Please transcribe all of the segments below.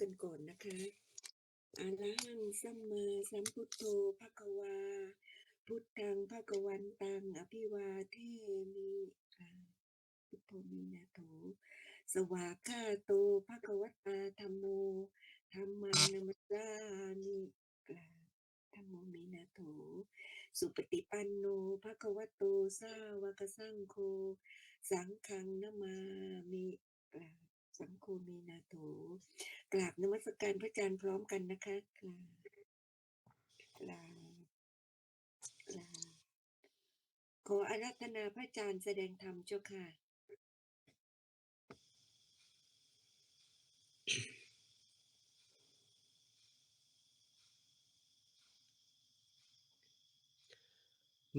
กันก่อนนะคะอะระหังสัมมาสัมพุทโธภควาพุทธังภควันตังอภิวาเทมิพุทโธมีนาโถสวากขาโตภควตาธัมโมธัมมังนัมสสามิธัมโมมีนาโถสุปฏิปันโนภควโตสาวกสังโฆสังฆังนะมามิสังโฆมีนาโถกราบนมัสการพระอาจารย์พร้อมกันนะคะกราบขออาราธนาพระอาจารย์แสดงธรรมเจ้าค่ะ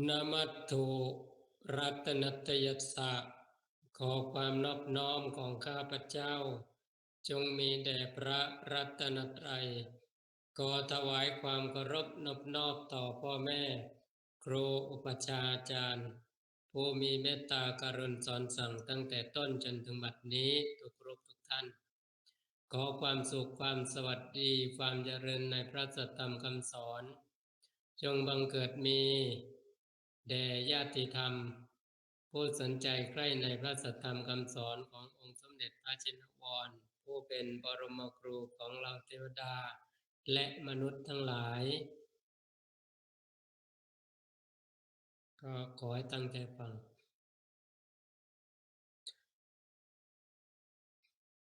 นะมัตถุรัตนัตยัสสะขอความนอบน้อมของข้าพเจ้าจงมีแด่พระรัตนตรัยขอถวายความเคารพนอบน้อมต่อพ่อแม่ครูอุปัชฌาย์อาจารย์ผู้มีเมตตากรุณาสอนสั่งตั้งแต่ต้นจนถึงบัดนี้ทุกรูปทุกท่านขอความสุขความสวัสดีความเจริญในพระสัทธรรมคำสอนจงบังเกิดมีแด่ญาติธรรมผู้สนใจใคร่ในพระสัทธรรมคำสอนขององค์สมเด็จพระชินวรผู้เป็นบรมครูของเราเทวดาและมนุษย์ทั้งหลายก็ขอให้ตั้งใจฟัง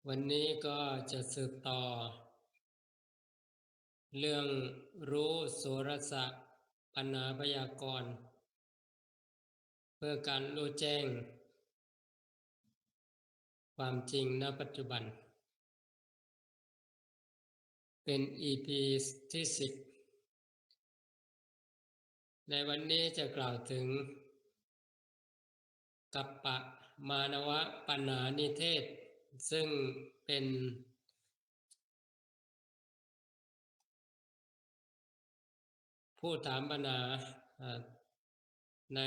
วันนี้ก็จะสืบต่อเรื่องรู้โสรสะปัญหาพยากรณ์เพื่อการรู้แจ้งความจริงณปัจจุบันเป็น EP ที่10ในวันนี้จะกล่าวถึงกัปปะมานวะปัญหานิเทศซึ่งเป็นผู้ถามปัญหาใน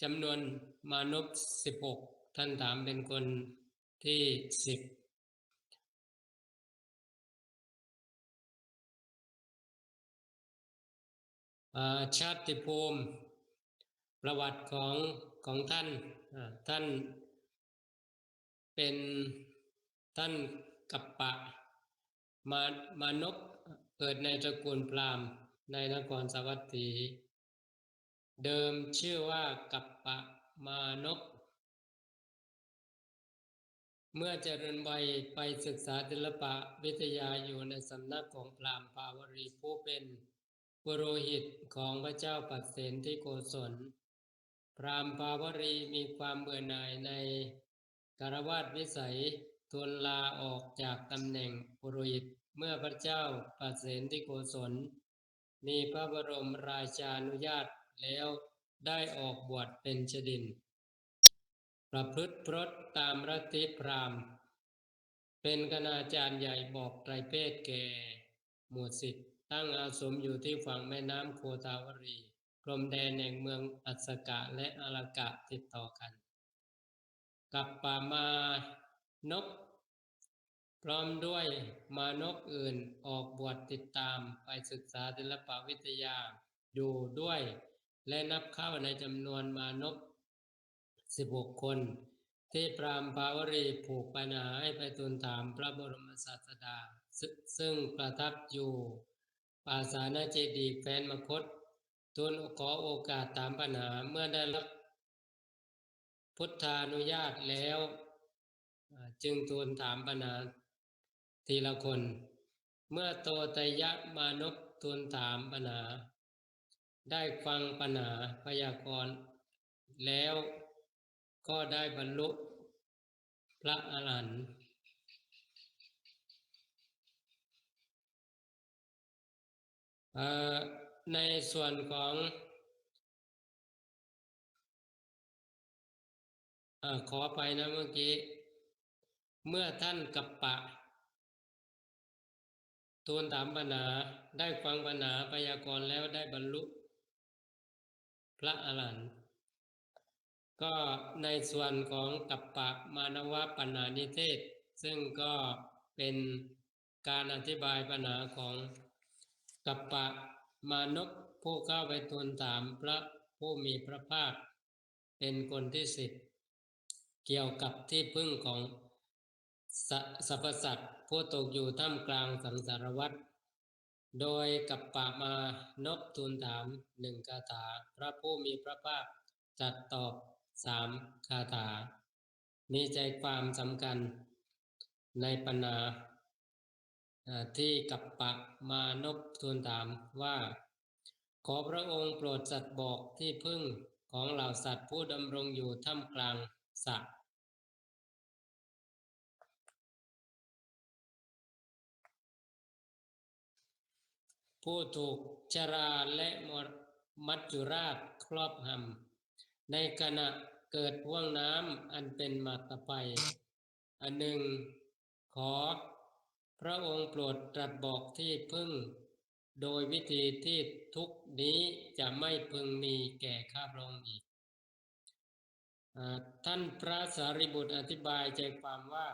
จำนวนมนุษย์16ท่านถามเป็นคนที่10ชาติภูมิประวัติของท่านท่านเป็นท่านกัปปะมานพเกิดในตระกูลพราหมณ์ในนครสาวัตถีเดิมชื่อว่ากัปปะมานพเมื่อเจริญวัยไปศึกษาศิลปะวิทยาอยู่ในสำนักของพราหมณ์ภาวรีผู้เป็นปุโรหิตของพระเจ้าปัสเสนที่โกศลพราหมณ์ภาวรีมีความเบื่อหน่ายในคฤหัสถ์วิสัยทูลลาออกจากตำแหน่งปุโรหิตเมื่อพระเจ้าปัสเสนที่โกศลมีพระบรมราชานุญาตแล้วได้ออกบวชเป็นชดินประพฤติพรตตามลัทธิพราหมณ์เป็นคณาจารย์ใหญ่บอกไตรเพศแก่หมู่ศิษย์ตั้งอาสมอยู่ที่ฝั่งแม่น้ำโคทาวรีพรมแดนแห่งเมืองอัสสกะและอาลกะติดต่อกันกัปปมานพพร้อมด้วยมานพอื่นออกบวชติดตามไปศึกษาศิลปวิทยาอยู่ด้วยและนับเข้าในจำนวนมานพ16คนที่พราหมณ์ภาวรีผูกปัญหาให้ไปทูลถามพระบรมศาสดาซึ่งประทับอยู่ปราสาทเจดีย์แคว้นมคธทูลขอโอกาสถามปัญหาเมื่อได้รับพุทธานุญาตแล้วจึงทูลถามปัญหาทีละคนเมื่อโตไตยะมานพทูลถามปัญหาได้ฟังปัญหาพยากรณ์แล้วก็ได้บรรลุพระอรหันต์ในส่วนของขอไปนะเมื่อกี้เมื่อท่านกัปปะทูลถามปัญหาได้ฟังปัญหาพยากรณ์แล้วได้บรรลุพระอรหันต์ก็ในส่วนของกัปปะมานวะปัญหานิเทศซึ่งก็เป็น การอธิบายปัญหาของกัปปะมานพผู้เข้าไปทูลถามพระผู้มีพระภาคเป็นคนที่10เกี่ยวกับที่พึ่งของสรรพสัตว์ผู้ตกอยู่ท่ามกลางสังสารวัฏโดยกัปปะมานพทูลถาม1 คาถาพระผู้มีพระภาคตรัสตอบ3 คาถามีใจความสำคัญในปัญหาที่กัปปะมานพทูลถามว่าขอพระองค์โปรดสัตย์บอกที่พึ่งของเหล่าสัตว์ผู้ดำรงอยู่ท่ามกลางสระผู้ถูกชราและมัจจุราชครอบหำในขณะเกิดห่วงน้ำอันเป็นมาตภัยอันหนึ่งขอพระองค์โปรดตรัสบอกที่พึ่งโดยวิธีที่ทุกนี้จะไม่พึงมีแก่ข้าพระองค์อีกท่านพระสารีบุตรอธิบายใจความว่า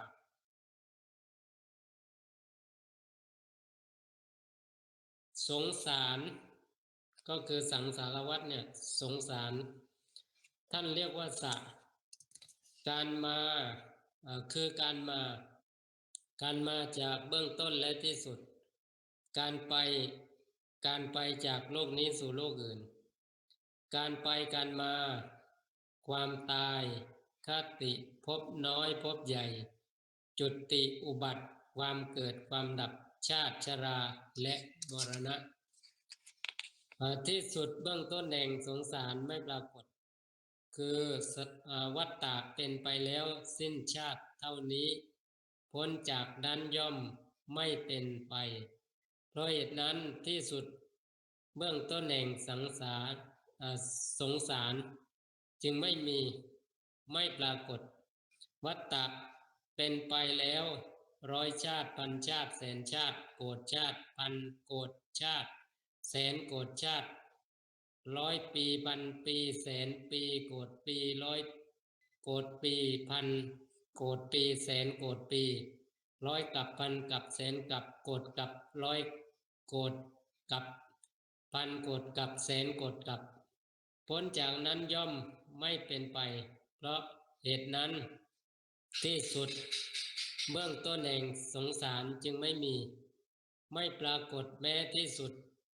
สงสารก็คือสังสารวัฏเนี่ยสงสารท่านเรียกว่าสะการมาคือการมาจากเบื้องต้นและที่สุดการไปจากโลกนี้สู่โลกอื่นการไปการมาความตายคติภพน้อยภพใหญ่จุติอุบัติความเกิดความดับชาติชราและมรณะที่สุดเบื้องต้นแห่งสงสารไม่ปรากฏคือวัฏฏะเป็นไปแล้วสิ้นชาติเท่านี้พ้นจากนั้นย่อมไม่เป็นไปเพราะเหตุนั้นที่สุดเบื้องต้นแห่งสงสารจึงไม่ปรากฏวัฏฏะเป็นไปแล้ว100 ชาติพันชาติแสนชาติโกฏชาติพันโกฏชาติแสนโกฏชาติ100 ปีพันปีแสนปีโกฏปี100 โกฏปีพันโกฏปีแสนโกฏปี100 กับพันกับแสนกับโกฏกับ100 โกฏกับพันโกฏกับแสนโกฏกับพ้นจากนั้นย่อมไม่เป็นไปเพราะเหตุนั้นที่สุดเบื้องต้นแห่งสงสารจึงไม่ปรากฏแม้ที่สุด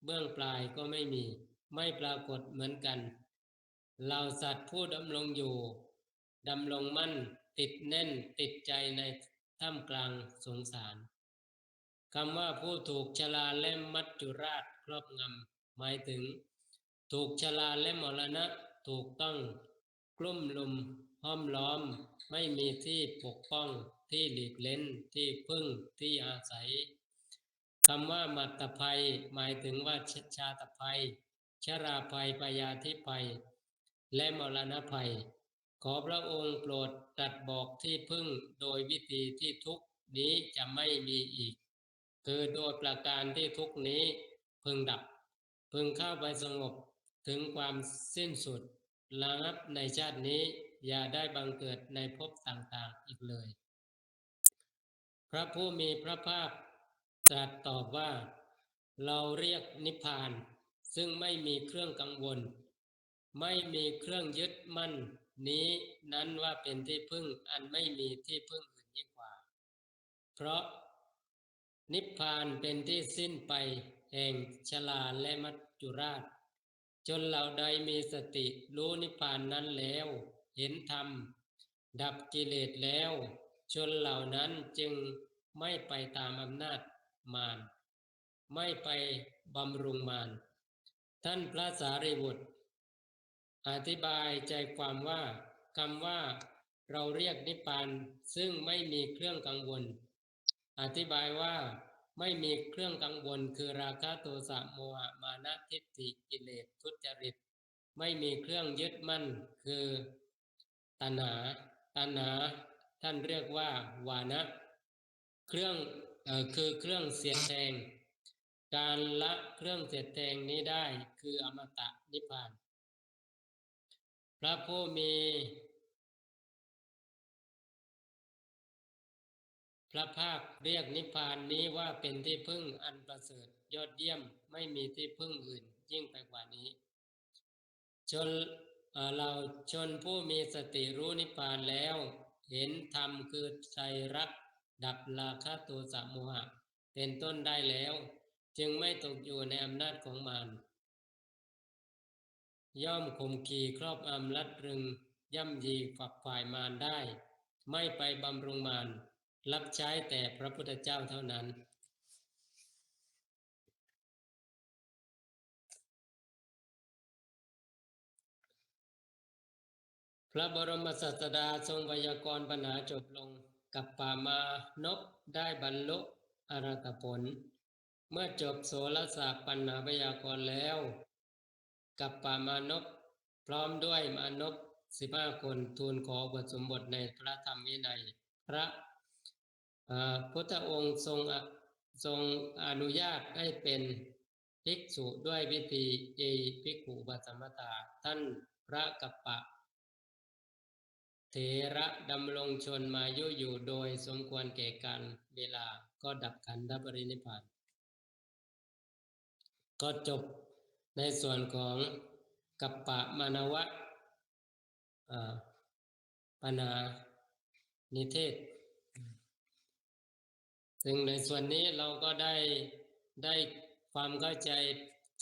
เบื้องปลายก็ไม่ปรากฏเหมือนกันเหล่าสัตว์ผู้ดำรงอยู่ดำรงมั่นติดแน่นติดใจในท่ามกลางสงสารคำว่าผู้ถูกชราและมัจจุราชครอบงำหมายถึงถูกชราและมรณะถูกต้องกลุ่มลุมห้อมล้อมไม่มีที่ปกป้องที่หลีกเล้นที่พึ่งที่อาศัยคำว่ามัตตภัยหมายถึงว่าชาตภัยชราภัยพยาธิภัยและมรณะภัยขอพระองค์โปรดตรัสบอกที่พึ่งโดยวิธีที่ทุกนี้จะไม่มีอีกคือโดยประการที่ทุกนี้พึงดับพึงเข้าไปสงบถึงความสิ้นสุดระงับในชาตินี้อย่าได้บังเกิดในภพต่างๆอีกเลยพระผู้มีพระภาคตรัสตอบว่าเราเรียกนิพพานซึ่งไม่มีเครื่องกังวลไม่มีเครื่องยึดมั่นนี้นั้นว่าเป็นที่พึ่งอันไม่มีที่พึ่งอื่นยิ่งกว่าเพราะนิพพานเป็นที่สิ้นไปแห่งชราและมัจจุราชจนเหล่าใดมีสติรู้นิพพานนั้นแล้วเห็นธรรมดับกิเลสแล้วชนเหล่านั้นจึงไม่ไปตามอำนาจมารไม่ไปบำรุงมารท่านพระสารีบุตรอธิบายใจความว่าคำว่าเราเรียกนิพพานซึ่งไม่มีเครื่องกังวลอธิบายว่าไม่มีเครื่องกังวลคือราคะโทสะโมหะมานะทิฏฐิกิเลสทุจริตไม่มีเครื่องยึดมั่นคือตัณหาท่านเรียกว่าวานะคือเครื่องเสียดแทงการละเครื่องเสียดแทงนี้ได้คืออมตะนิพพานพระผู้มีพ พระภาคเรียกนิพพานนี้ว่าเป็นที่พึ่งอันประเสริฐยอดเยี่ยมไม่มีที่พึ่งอื่นยิ่งไปกว่านี้เราชนผู้มีสติรู้นิพพานแล้วเห็นธรรมคือไตรลักษณ์ดับราคะโทสะโมหะเป็นต้นได้แล้วจึงไม่ตกอยู่ในอำนาจของมารย่อมข่มขีครอบอำลัดรึงย่ำยีฝักฝ่ายมารได้ไม่ไปบำรุงมารรับใช้แต่พระพุทธเจ้าเท่านั้นพระบรมศาสดาทรงพยากรณ์ปัญหาจบลงกับป่ามานพได้บรรลุอรหัตผลเมื่อจบโสรสาปัญหาพยากรณ์แล้วกับป่ามานพพร้อมด้วยมานพ15 คนทูลขออุปสมบทในพระธรรมวินัยพระพุทธองค์ทรงอนุญาตให้เป็นภิกษุด้วยวิธีเอภิกขุอุปสัมปทาท่านพระกัปปะเถระดำรงชนมายุอยู่โดยสมควรแก่การเวลาก็ดับขันธปรินิพพานก็จบในส่วนของกัปปะมานวะปัญหานิเทศซึ่งในส่วนนี้เราก็ได้ความเข้าใจ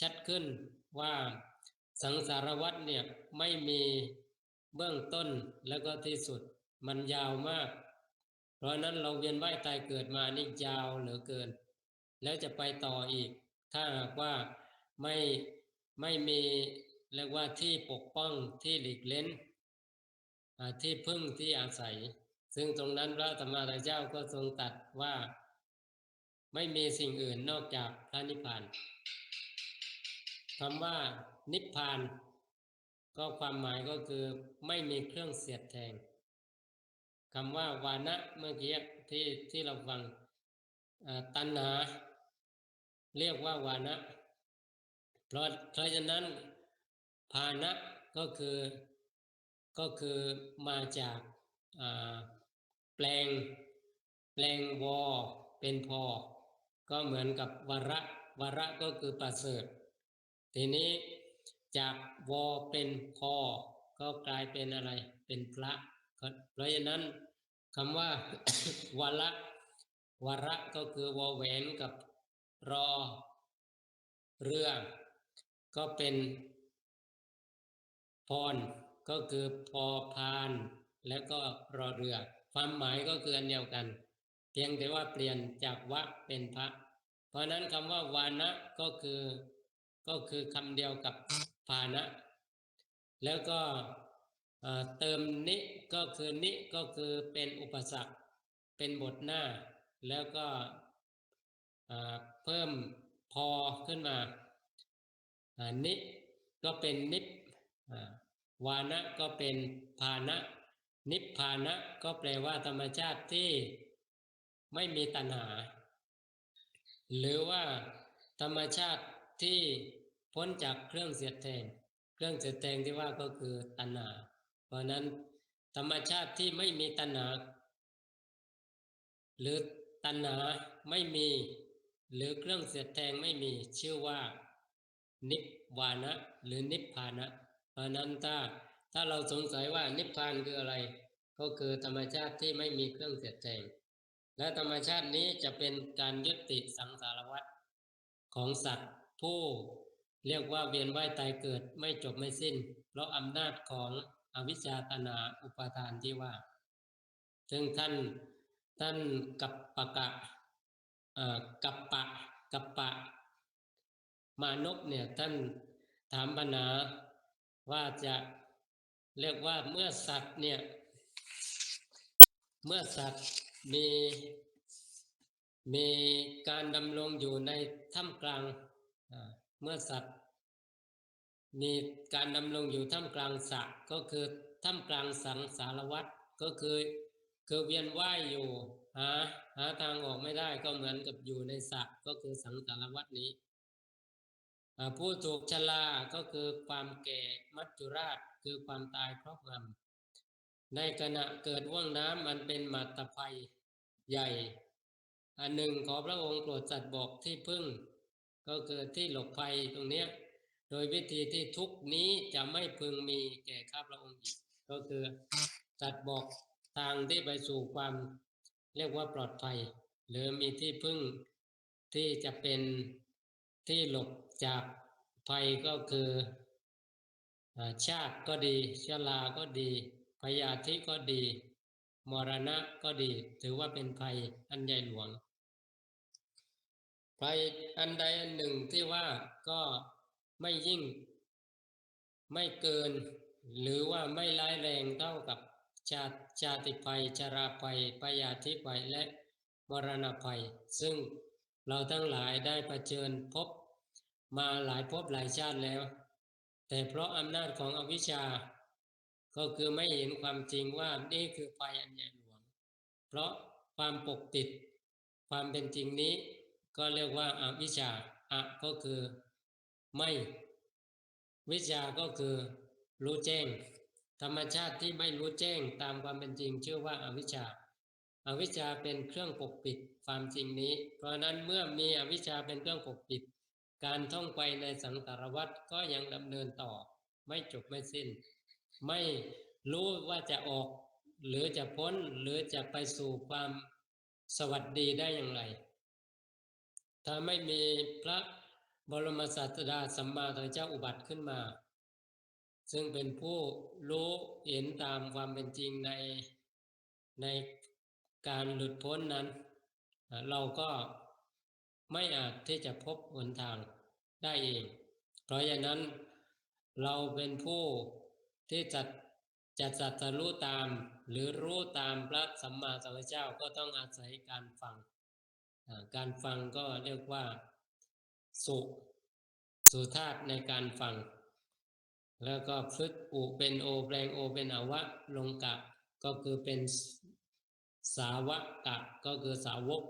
ชัดขึ้นว่าสังสารวัฏเนี่ยไม่มีเบื้องต้นแล้วก็ที่สุดมันยาวมากเพราะนั้นเราเวียนว่ายตายเกิดมานี่ยาวเหลือเกินแล้วจะไปต่ออีกถ้าหากว่าไม่มีเรียกว่าที่ปกป้องที่หลีกเล้นที่พึ่งที่อาศัยซึ่งตรงนั้นพระธรรมเจ้าก็ทรงตรัสว่าไม่มีสิ่งอื่นนอกจากพระนิพพานคำว่านิพพานก็ความหมายก็คือไม่มีเครื่องเสียดแทงคำว่าวานะเมื่อกี้ที่เราฟังตัณหาเรียกว่าวานะเพราะฉะนั้นภานะก็คือมาจากแปลงวอเป็นพอก็เหมือนกับวระก็คือประเสริฐทีนี้จากวอเป็นพอก็กลายเป็นอะไรเป็นพระเพราะฉะนั้นคำว่าวระก็คือวอแหวนกับรอเรือก็เป็นพรก็คือพอพานแล้วก็รอเรือความหมายก็คืออันเดียวกันเพียงแต่ว่าเปลี่ยนจากวะเป็นพระเพราะนั้นคำว่าวานะก็คือคำเดียวกับภานะแล้วก็เติมนิก็คือนิก็คือเป็นอุปสรรคเป็นบทหน้าแล้วก็เพิ่มพอขึ้นมานิก็เป็นนิพวานะก็เป็นภานะนิพพานะก็แปลว่าธรรมชาติที่ไม่มีตัณหาหรือว่าธรรมชาติที่พ้นจากเครื่องเสียดแทงที่ว่าก็คือตัณหาเพราะนั้นธรรมชาติที่ไม่มีตัณหาหรือตัณหาไม่มีหรือเครื่องเสียดแทงไม่มีชื่อว่านิพวานะหรือนิพพานะเพราะนั้นถ้าเราสงสัยว่านิพพานคืออะไรก็คือธรรมชาติที่ไม่มีเครื่องเสียดแทงและธรรมชาตินี้จะเป็นการยุติสังสารวัฏของสัตว์ผู้เรียกว่าเวียนว่ายตายเกิดไม่จบไม่สิ้นเพราะอำนาจของอวิชชาตัณหาอุปาทานที่ว่าซึ่งท่านกัปปะมานพเนี่ยท่านถามปัญหาว่าจะเรียกว่าเมื่อสัตว์มีการดำรงอยู่ในท่ามกลางเมื่อสัตว์มีการดำรงอยู่ท่ามกลางสระก็คือท่ามกลางสังสารวัฏก็คือเวียนว่ายอยู่หาทางออกไม่ได้ก็เหมือนกับอยู่ในสระก็คือสังสารวัฏนี้ผู้ถูกชราก็คือความแก่มัจจุราชคือความตายครอบงำในขณะเกิดว่างน้ำมันเป็นมัตตภัย ใหญ่อันหนึ่งขอพระองค์โปรดตรัสบอกที่พึ่งก็คือที่หลบภัยตรงเนี้ยโดยวิธีที่ทุกนี้จะไม่พึงมีแก่ข้าพระองค์อีกก็คือตรัสบอกทางที่ไปสู่ความเรียกว่าปลอดภัยหรือมีที่พึ่งที่จะเป็นที่หลบจากภัยก็คือชาติก็ดีชราก็ดีพยาธิก็ดีมรณะก็ดีถือว่าเป็นภัยอันใหญ่หลวงภัยอันใดอันหนึ่งที่ว่าก็ไม่ยิ่งไม่เกินหรือว่าไม่ร้ายแรงเท่ากับชาติภัยชราภัยพยาธิภัยและมรณะภัยซึ่งเราทั้งหลายได้เผชิญพบมาหลายภพหลายชาติแล้วแต่เพราะอำนาจของอวิชชาก็คือไม่เห็นความจริงว่านี่คือภัยอันใหญ่หลวงเพราะความปกปิดความเป็นจริงนี้ก็เรียกว่าอวิชชาก็คือไม่วิชาก็คือรู้แจ้งธรรมชาติที่ไม่รู้แจ้งตามความเป็นจริงชื่อว่าอวิชชาอวิชชาเป็นเครื่องปกปิดความจริงนี้เพราะนั้นเมื่อมีอวิชชาเป็นเครื่องปกปิดการท่องไปในสังสารวัฏก็ยังดำเนินต่อไม่จบไม่สิ้นไม่รู้ว่าจะออกหรือจะพ้นหรือจะไปสู่ความสวัสดีได้อย่างไรถ้าไม่มีพระบรมศาสดาสัมมาสัมพุทธเจ้าอุบัติขึ้นมาซึ่งเป็นผู้รู้เห็นตามความเป็นจริงในการหลุดพ้นนั้นเราก็ไม่อาจที่จะพบหนทางได้เองเพราะฉะนั้นเราเป็นผู้ที่จะตรัสรู้ตามหรือรู้ตามพระสัมมาสัมพุทธเจ้าก็ต้องอาศัยการฟังการฟังก็เรียกว่าสุธาตุในการฟังแล้วก็พฤกอุเป็นโอแปลงโอเป็นอวะลงกะก็คือเป็นสาวกะก็คือสาวก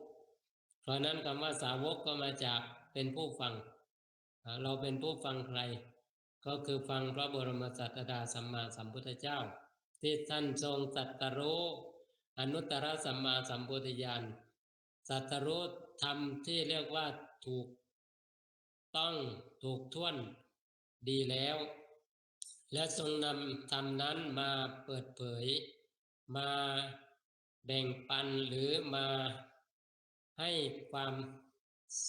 เพราะนั้นคำว่าสาวกก็มาจากเป็นผู้ฟังเราเป็นผู้ฟังใครก็คือฟังพระบรมศาสดาสัมมาสัมพุทธเจ้าที่ท่านทรงตรัสรู้อนุตตรสัมมาสัมโพธิญาณตรัสรู้ธรรมที่เรียกว่าถูกต้องถูกท่วนดีแล้วและทรงนำธรรมนั้นมาเปิดเผยมาแบ่งปันหรือมาให้ความ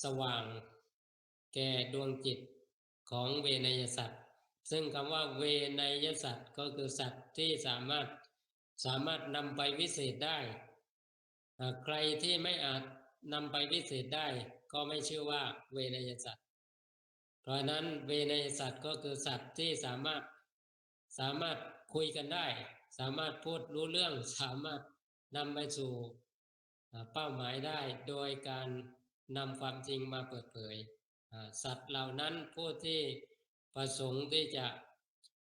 สว่างแก่ดวงจิตของเวนยสัตว์ซึ่งคำว่าเวนยสัตว์ก็คือสัตว์ที่สามารถนำไปวิเศษได้ใครที่ไม่อาจนำไปวิเศษได้ก็ไม่ชื่อว่าเวนยสัตว์เพราะนั้นเวนยสัตว์ก็คือสัตว์ที่สามารถคุยกันได้สามารถพูดรู้เรื่องสามารถนำไปสู่เป้าหมายได้โดยการนำความจริงมาเปิดเผยสัตว์เหล่านั้นผู้ที่ประสงค์ที่จะ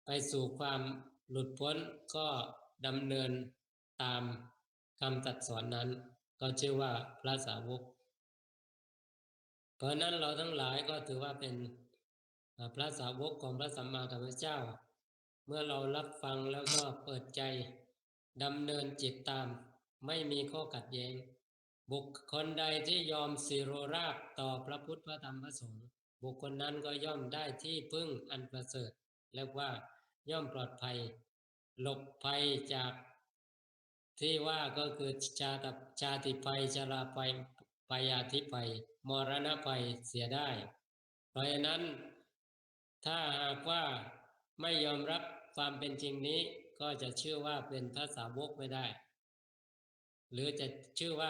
ไปสู่ความหลุดพ้นก็ดำเนินตามคำตรัสสอนนั้นก็ชื่อว่าพระสาวกเพราะนั้นเราทั้งหลายก็ถือว่าเป็นพระสาวกของพระสัมมาสัมพุทธเจ้าเมื่อเรารับฟังแล้วก็เปิดใจดำเนินจิตตามไม่มีข้อขัดแย้งบุคคลใดที่ยอมสิโรราบต่อพระพุทธพระธรรมพระสงฆ์บุคคลนั้นก็ย่อมได้ที่พึ่งอันประเสริฐเรียกว่าย่อมปลอดภัยหลบภัยจากที่ว่าก็คือชาติภัยชราภัยพยาธิภัยมรณะภัยเสียได้เพราะฉะนั้นถ้าหากว่าไม่ยอมรับความเป็นจริงนี้ก็จะชื่อว่าเป็นพระสาวกไม่ได้หรือจะชื่อว่า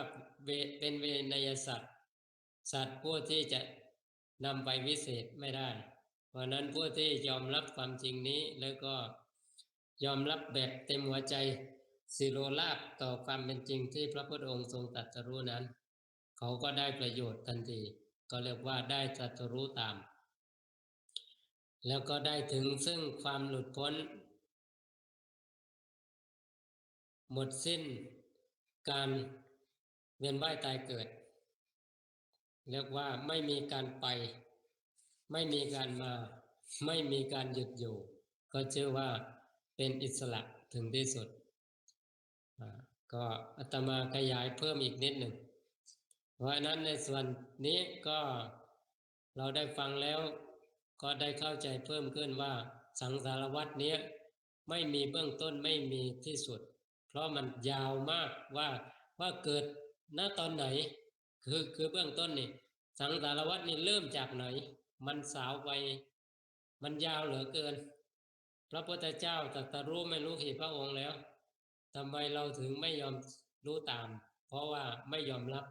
เป็นเวนยสัตว์ผู้ที่จะนำไปวิเศษไม่ได้เพราะนั้นผู้ที่ยอมรับความจริงนี้แล้วก็ยอมรับแบบเต็มหัวใจสิโรราบต่อความเป็นจริงที่พระพุทธองค์ทรงตรัสรู้นั้นเขาก็ได้ประโยชน์ทันทีก็เรียกว่าได้ตรัสรู้ตามแล้วก็ได้ถึงซึ่งความหลุดพ้นหมดสิ้นการเวียนว่ายตายเกิดเรียกว่าไม่มีการไปไม่มีการมาไม่มีการหยุดอยู่ก็ชื่อว่าเป็นอิสระถึงที่สุด ก็อาตมาขยายเพิ่มอีกนิดหนึ่งเพราะฉะนั้นในส่วนนี้ก็เราได้ฟังแล้วก็ได้เข้าใจเพิ่มขึ้นว่าสังสารวัฏเนี้ยไม่มีเบื้องต้นไม่มีที่สุดเพราะมันยาวมากว่าเกิดณตอนไหนคือเบื้องต้นนี่สังสารวัฏนี่เริ่มจากไหนมันสาวไปมันยาวเหลือเกินพระพุทธเจ้าตรัสรู้ไม่รู้กี่พระองค์แล้วทำไมเราถึงไม่ยอมรู้ตามเพราะว่าไม่ยอมรับ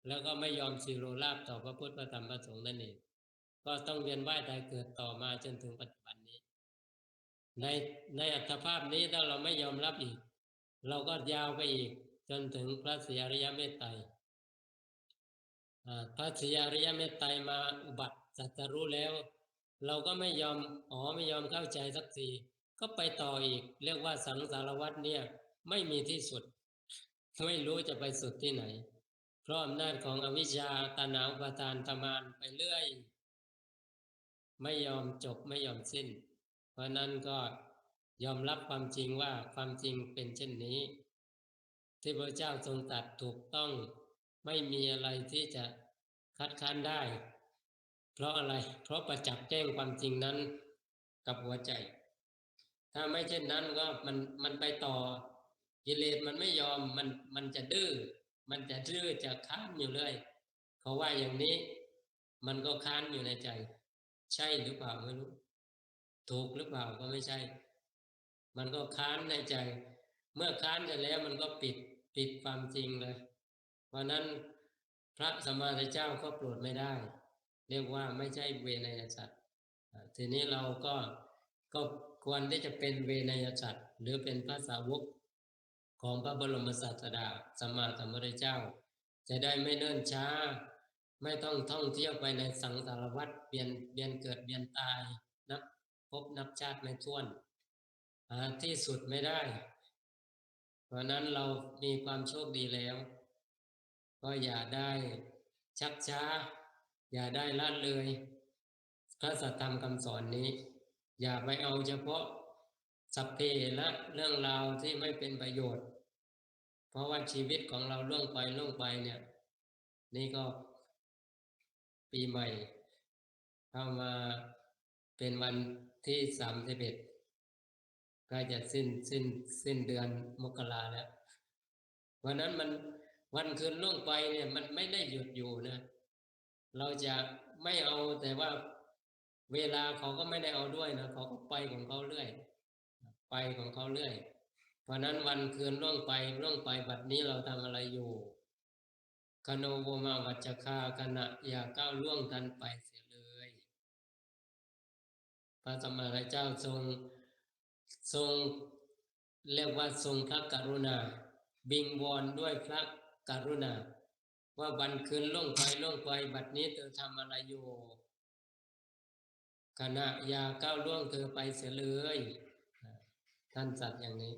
แล้วก็ไม่ยอมสิโรราบต่อพระพุทธพระธรรมพระสงฆ์นั่นเองก็ต้องเวียนว่ายตายเกิดต่อมาจนถึงปัจจุบันนี้ในอัตภาพนี้ถ้าเราไม่ยอมรับอีกเราก็ยาวไปอีกจนถึงพระศรีอริยเมตไตรพระศรีอริยเมตไตรมาอุบัติตรัสรู้แล้วเราก็ไม่ยอมไม่ยอมเข้าใจสักทีก็ไปต่ออีกเรียกว่าสังสารวัฏเนี่ยไม่มีที่สุดไม่รู้จะไปสุดที่ไหนเพราะอำนาจของอวิชชาตัณหาอุปาทานทำงานไปเรื่อยไม่ยอมจบไม่ยอมสิ้นเพราะนั้นก็ยอมรับความจริงว่าความจริงเป็นเช่นนี้ที่พระเจ้าทรงตรัสถูกต้องไม่มีอะไรที่จะคัดค้านได้เพราะอะไรเพราะประจักษ์แจ้งความจริงนั้นกับหัวใจถ้าไม่เช่นนั้นก็มันไปต่อกิเลสมันไม่ยอมมันจะดื้อจะค้านอยู่เลยเขาว่าอย่างนี้มันก็ค้านอยู่ในใจใช่หรือเปล่าไม่รู้ถูกหรือเปล่าก็ไม่ใช่มันก็ค้านในใจเมื่อค้านเสร็จแล้วมันก็ปิดความจริงเลยเพราะนั้นพระสัมมาสัมพุทธเจ้าก็โปรดไม่ได้เรียกว่าไม่ใช่เวนยสัตว์ทีนี้เราก็ควรที่จะเป็นเวนยสัตว์หรือเป็นพระสาวกของพระบรมศาสดาสัมมาสัมพุทธเจ้าจะได้ไม่เนิ่นช้าไม่ต้องท่องเที่ยวไปในสังสารวัฏเวียนเกิดเวียนตายนับพบนับชาติไม่ถ้วนหาที่สุดไม่ได้เพราะนั้นเรามีความโชคดีแล้วก็อย่าได้ชักช้าอย่าได้ละเลยพระสัทธรรมคำสอนนี้อย่าไปเอาเฉพาะสัพเพละเรื่องราวที่ไม่เป็นประโยชน์เพราะว่าชีวิตของเราล่วงไปเนี่ยนี่ก็ปีใหม่เข้ามาเป็นวันที่31ก็จะสิ้นเดือนมกราแล้ววันนั้นมันวันคืนล่วงไปเนี่ยมันไม่ได้หยุดอยู่นะเราจะไม่เอาแต่ว่าเวลาเขาก็ไม่ได้เอาด้วยนะเขาก็ไปของเขาเรื่อยไปของเขาเรื่อยเพราะนั้นวันคืนล่วงไปบัดนี้เราทำอะไรอยู่คโนโวมาวัจจคาขณะอย่าก้าวล่วงทันไปเสียเลยพระสัมมาสัมพุทธเจ้าทรงเรียกว่าทรงพระกรุณาบิงวอนด้วยพระกรุณาว่าวันคืนล่วงไปบัดนี้เธอทำอะไรอยู่ขณะอย่าก้าวล่วงเธอไปเสียเลยท่านสัตย์อย่างนี้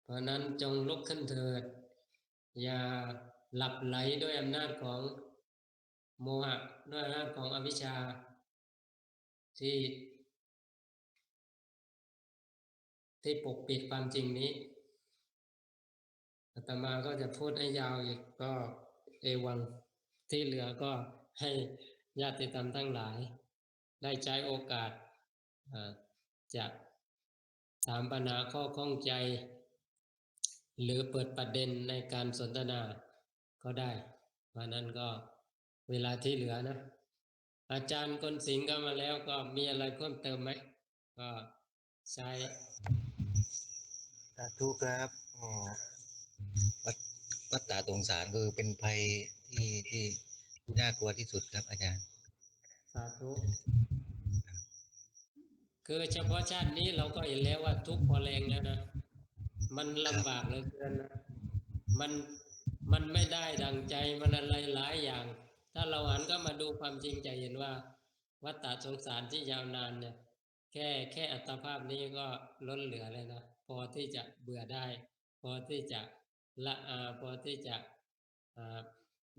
เพราะนั้นจงลุกขึ้นเถิดอย่าหลับไหลด้วยอำนาจของโมหะด้วยอำนาจของอวิชชาที่ปกปิดความจริงนี้อาตมาก็จะพูดให้ยาวอีกก็เอวังที่เหลือก็ให้ญาติธรรมทั้งหลายได้ใช้โอกาสจะถามปัญหาข้อข้องใจหรือเปิดประเด็นในการสนทนาก็ได้เพราะนั้นก็เวลาที่เหลือนะอาจารย์คนสิงห์ก็มาแล้วก็มีอะไรเพิ่มเติมไหมก็ใช้สาธุครับวัฏฏะสงสารคือเป็นภัยที่น่ากลัวที่สุดครับอาจารย์สาธุคือเฉพาะชาตินี้เราก็เห็นแล้วว่าทุกข์พอแรงแล้วนะมันลำบากเหลือเกินนะมันไม่ได้ดังใจมันอะไรหลายอย่างถ้าเราหันก็มาดูความจริงจะเห็นว่าวัฏฏะสงสารที่ยาวนานเนี่ยแค่อัตภาพนี้ก็ล้นเหลือเลยนะพอที่จะเบื่อได้พอที่จะละพอที่จะ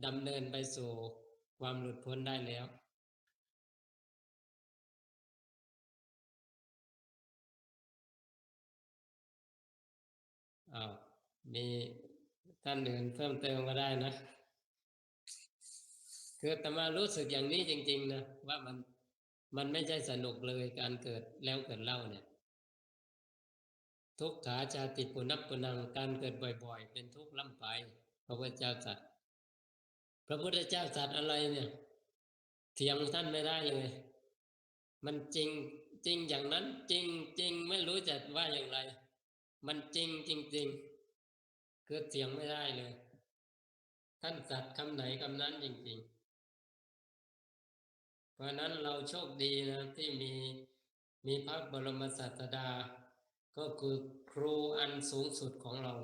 ดำเนินไปสู่ความหลุดพ้นได้แล้วอ้าว มีท่านอื่นเพิ่มเติมก็ได้นะคืออาตมารู้สึกอย่างนี้จริงๆนะว่ามันไม่ใช่สนุกเลยการเกิดแล้วเกิดเล่าเนี่ยทุกขาชาติปุนับปุนังการเกิดบ่อยๆเป็นทุกข์ล่ำไปพระพุทธเจ้าตรัสพระพุทธเจ้าตรัสอะไรเนี่ยเถียงท่านไม่ได้เลยมันจริงจริงอย่างนั้นจริงจริงไม่รู้จะว่าอย่างไรมันจริงจริงๆคือเถียงไม่ได้เลยท่านตรัสคำไหนคำนั้นจริงๆเพราะนั้นเราโชคดีนะที่มีพระบรมศาสดาก็คือครูอันสูงสุดของเรา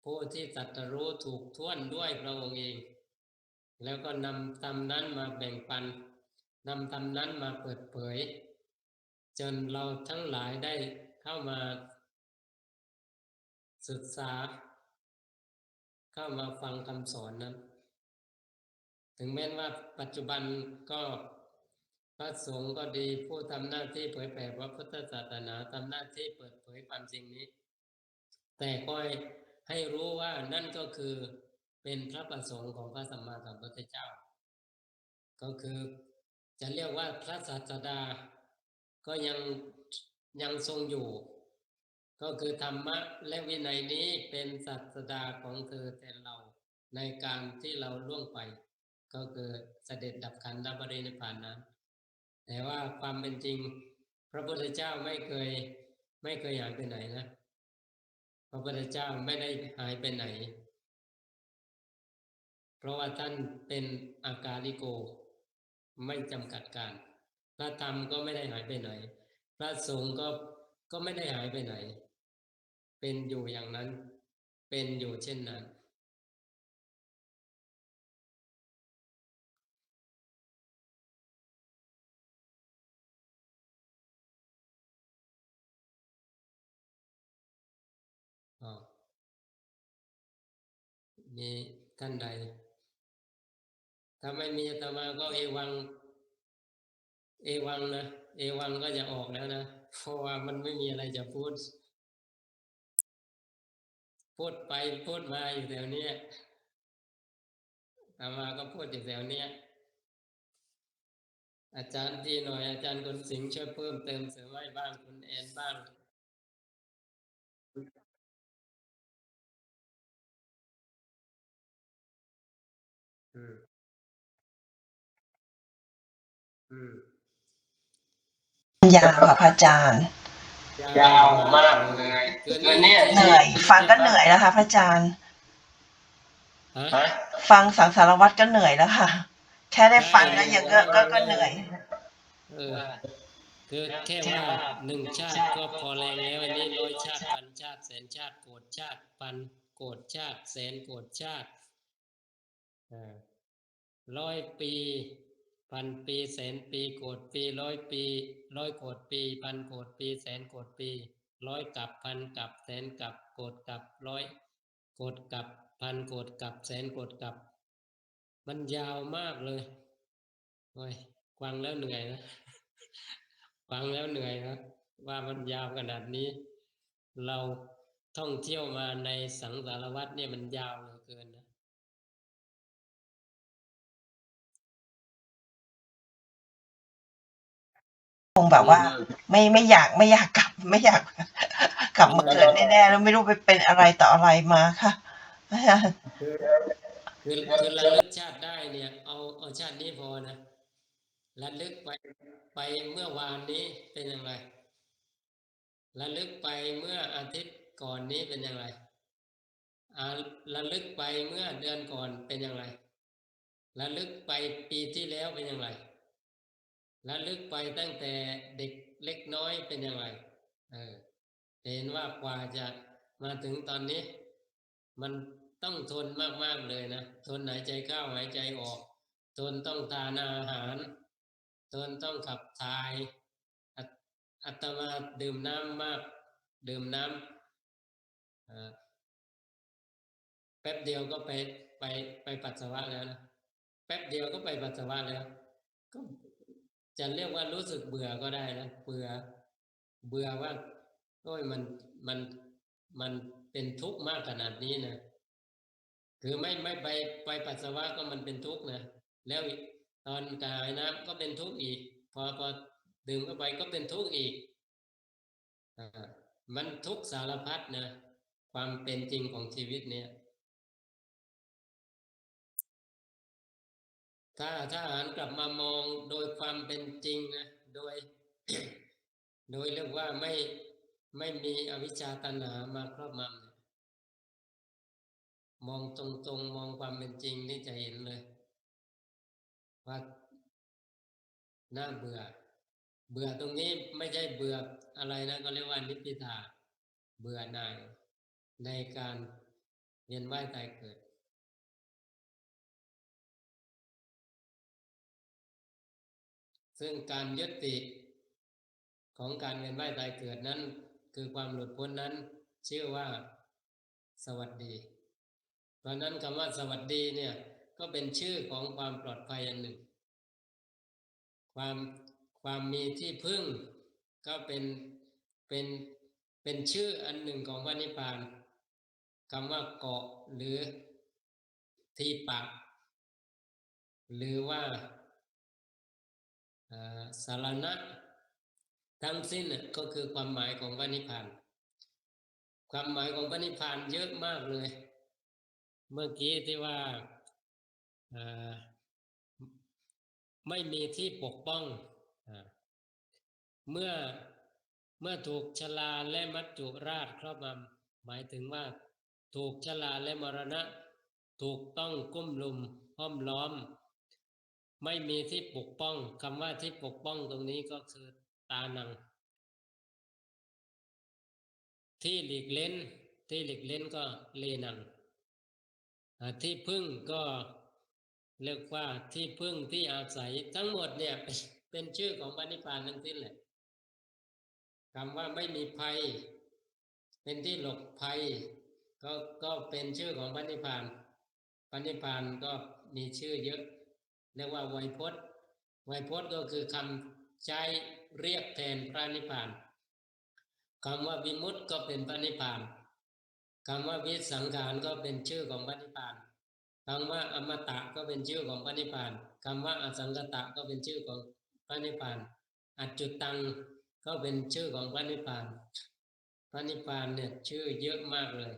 ผู้ที่ตรัสรู้ถูกท่วนด้วยพระองค์เองแล้วก็นำธรรมนั้นมาแบ่งปันนำธรรมนั้นมาเปิดเผยจนเราทั้งหลายได้เข้ามาศึกษาเข้ามาฟังคำสอนนั้นถึงแม้ว่าปัจจุบันก็พระสงฆ์ก็ดีผู้ทำหน้าที่เผยแผ่พระพุทธศาสนาทำหน้าที่เปิดเผยความจริงนี้แต่ก็ให้รู้ว่านั่นก็คือเป็นพระประสงค์ของพระสัมมาสัมพุทธเจ้าก็คือจะเรียกว่าพระศาสดาก็ยังทรงอยู่ก็คือธรรมะและวินัยนี้เป็นศาสดาของเธอแทนเราในการที่เราล่วงไปก็คือเสด็จดับขันธปรินิพพานนั้นแต่ว่าความเป็นจริงพระพุทธเจ้าไม่เคยหายไปไหนนะพระพุทธเจ้าไม่ได้หายไปไหนเพราะว่าท่านเป็นอากาลิโกไม่จำกัดการพระธรรมก็ไม่ได้หายไปไหนพระสงฆ์ก็ไม่ได้หายไปไหนเป็นอยู่อย่างนั้นเป็นอยู่เช่นนั้นมีท่านใดถ้าไม่มีอาตมาก็เอวังนะเอวังก็จะออกแล้วนะเพราะว่ามันไม่มีอะไรจะพูดไปพูดมาอยู่แถวนี้อาตมาก็พูดอยู่แถวนี้อาจารย์ที่หน่อยอาจารย์คนสิงห์ช่วยเพิ่มเติมเสริมให้บ้างคุณแอนบ้างยาวค่ะพระอาจารย์ยาวมากเลยคือเนี่ยเหนื่อยฟังก็เหนื่อยแล้วค่ะพระอาจารย์ฟังสังสารวัตรก็เหนื่อยแล้วค่ะแค่ได้ฟังก็ยังก็เหนื่อยคือแค่ว่า1 ชาติก็พอแรงแล้วอันนี้100 ชาติพันชาติแสนชาติโกรธชาติพันโกรธชาติแสนโกรธชาติ100 ปีพันปีแสนปีโกรธปี100 ปี100 โกรธปีพันโกรธปีแสนโกรธปี100 กับพันกับแสนกับโกรธกับ100 โกรธกับพันโกรธกับแสนโกรธกับมันยาวมากเลยโอ้ยฟังแล้วเหนื่อยนะฟังแล้วเหนื่อยนะว่ามันยาวขนาดนี้เราท่องเที่ยวมาในสังสารวัฏเนี่ยมันยาวเหลือเกินนะคงแบบว่าไม่อยากกลับกลับมาเกิดแน่ๆแล้วไม่รู้ไปเป็นอะไรต่ออะไรมาค่ะคือระลึกชาติได้เนี่ยเอาชาตินี้พอนะระลึกไปเมื่อวานนี้เป็นอย่างไรระลึกไปเมื่ออาทิตย์ก่อนนี้เป็นอย่างไรระลึกไปเมื่อเดือนก่อนเป็นอย่างไรระลึกไปปีที่แล้วเป็นอย่างไรระลึกไปตั้งแต่เด็กเล็กน้อยเป็นอย่างไรเห็นว่ากว่าจะมาถึงตอนนี้มันต้องทนมากๆเลยนะทนหายใจเข้าหายใจออกทนต้องทานอาหารทนต้องขับถ่ายอาตมาดื่มน้ำมากดื่มน้ำแป๊บเดียวก็ไปปัสสาวะแล้วนะแป๊บเดียวก็ไปปัสสาวะแล้วก็จะเรียกว่ารู้สึกเบื่อก็ได้นะเบื่อว่าโอ้ยมัน เป็นทุกข์มากขนาดนี้นะคือไม่ไปปัสสาวะก็มันเป็นทุกข์นะแล้วตอนกายน้ำก็เป็นทุกข์อีกพอดื่มเข้าไปก็เป็นทุกข์อีกมันทุกข์สารพัดนะความเป็นจริงของชีวิตเนี่ยถ้าหันกลับมามองโดยความเป็นจริงนะโดย โดยเรียกว่าไม่มีอวิชชาตัณหามาครอบงำมองตรงๆมองความเป็นจริงนี่จะเห็นเลยว่าน่าเบื่อตรงนี้ไม่ใช่เบื่ออะไรนะก็เรียกว่านิพพิทาเบื่อหน่ายในการเวียนว่ายตายเกิดซึ่งการยึดติดของการเวียนว่ายตายเกิดนั้นคือความหลุดพ้นนั้นชื่อว่าสวัสดีเพราะนั้นคำว่าสวัสดีเนี่ยก็เป็นชื่อของความปลอดภัยอันหนึ่งความมีที่พึ่งก็เป็นชื่ออันหนึ่งของพระนิพพานคำว่าเกาะหรือที่ปักหรือว่าสารณะทั้งสิ้นก็คือความหมายของพระนิพพานความหมายของพระนิพพานเยอะมากเลยเมื่อกี้ที่ว่าไม่มีที่ปกป้องเมื่อถูกชราและมัจจุราชครอบงำหมายถึงว่าถูกชราและมรณะถูกต้องกุ้มลุมห้อมล้อมไม่มีที่ปกป้องคำว่าที่ปกป้องตรงนี้ก็คือตานังที่หลีกเล้นก็เลนังที่พึ่งก็เรียกว่าที่พึ่งที่อาศัยทั้งหมดเนี่ยเป็นชื่อของพระนิพพานทั้งสิ้นแหละคำว่าไม่มีภัยเป็นที่หลบภัยก็เป็นชื่อของพระนิพพานพระนิพพานก็มีชื่อเยอะเรียกว่าไวยพจน์ก็คือคำใช้เรียกแทนพระนิพพานคำว่าวิมุตติก็เป็นพระนิพพานคำว่าวิสังขารก็เป็นชื่อของพระนิพพานคำว่าอมตะก็เป็นชื่อของพระนิพพานคำว่าอสังขตะก็เป็นชื่อของพระนิพพานอัจจุตังก็เป็นชื่อของพระนิพพานพระนิพพานเนี่ยชื่อเยอะมากเลย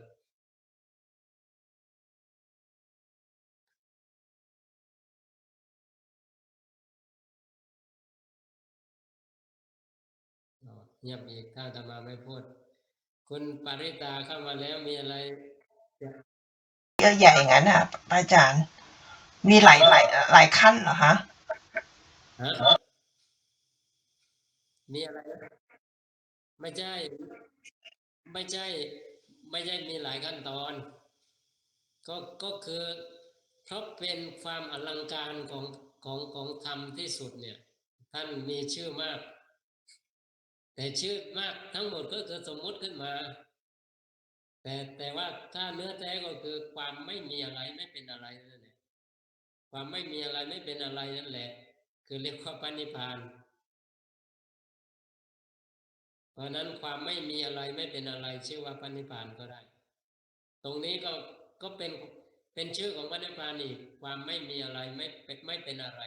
เงียบอีกถ้าอาตมาไม่พูดคุณปริตาเข้ามาแล้วมีอะไรเยอะใหญ่อย่างนั้นอ่ะอาจารย์มีหลายขั้นเหรอฮะมีอะไรไม่ใช่มีหลายขั้นตอนก็คือเพราะเป็นความอลังการของธรรมที่สุดเนี่ยท่านมีชื่อมากแต่ชื่อมากทั้งหมดก็คือสมมุติขึ้นมาแต่ว่าถ้าเนื้อแท้ก็คือความไม่มีอะไรไม่เป็นอะไรนั่นแหละความไม่มีอะไรไม่เป็นอะไรนั่นแหละคือเรียกว่าพระนิพพานเพราะนั้นความไม่มีอะไรไม่เป็นอะไรชื่อว่าพระนิพพานก็ได้ตรงนี้ก็เป็นชื่อของพระนิพพานอีกความไม่มีอะไรไม่เป็นอะไร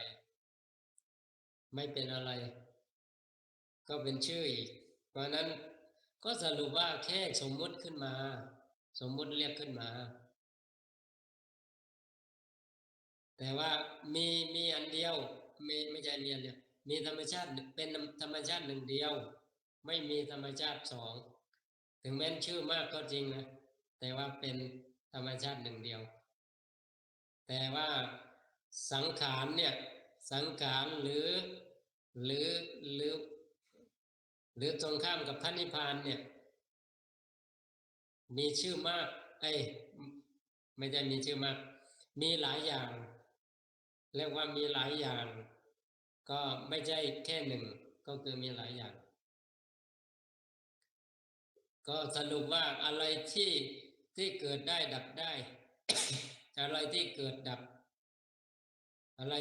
ไม่เป็นอะไรก็เป็นชื่ออีกเพราะนั้นก็สรุปว่าแค่สมมุติขึ้นมาสมมุติเรียกขึ้นมาแต่ว่ามีอันเดียวไม่ใช่มีอันเดียวมีธรรมชาติเป็นธรรมชาติหนึ่งเดียวไม่มีธรรมชาติสองถึงแม้นชื่อมากก็จริงนะแต่ว่าเป็นธรรมชาติหนึ่งเดียวแต่ว่าสังขารเนี่ยสังขารหรือตรงข้ามกับพระนิพพานเนี่ยมีชื่อมากไม่ได้มีชื่อมากมีหลายอย่างเรียกว่ามีหลายอย่างก็ไม่ใช่แค่หนึ่งก็คือมีหลายอย่างก็สรุปว่าอะไรที่เกิดได้ดับได้ อะไรที่เกิดดับอะไร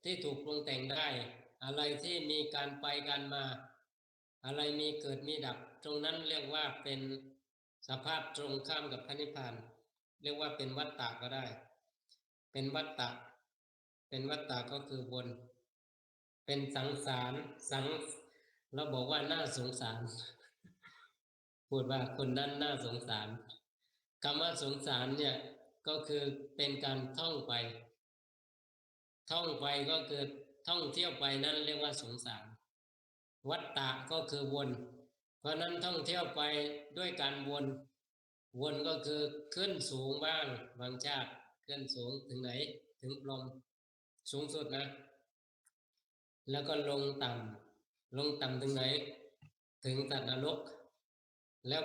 ที่ถูกปรุงแต่งได้อะไรที่มีการไปการมาอะไรมีเกิดมีดับตรงนั้นเรียกว่าเป็น สภาพตรงข้ามกับพระนิพพานเรียกว่าเป็นวัฏฏะก็ได้เป็นวัฏฏะก็คือวนเป็นสังสารเราบอกว่าน่าสงสารพูดว่าคนนั้นน่าสงสารคำว่าสงสารเนี่ยก็คือเป็นการท่องไปก็คือท่องเที่ยวไปนั่นเรียกว่าสงสารวัฏฏะก็คือวนเพราะนั้นท่องเที่ยวไปด้วยการวนก็คือขึ้นสูงบ้างบางชาติขึ้นสูงถึงไหนถึงพรหมสูงสุดนะแล้วก็ลงต่ำถึงไหนถึงสัตว์นรกแล้ว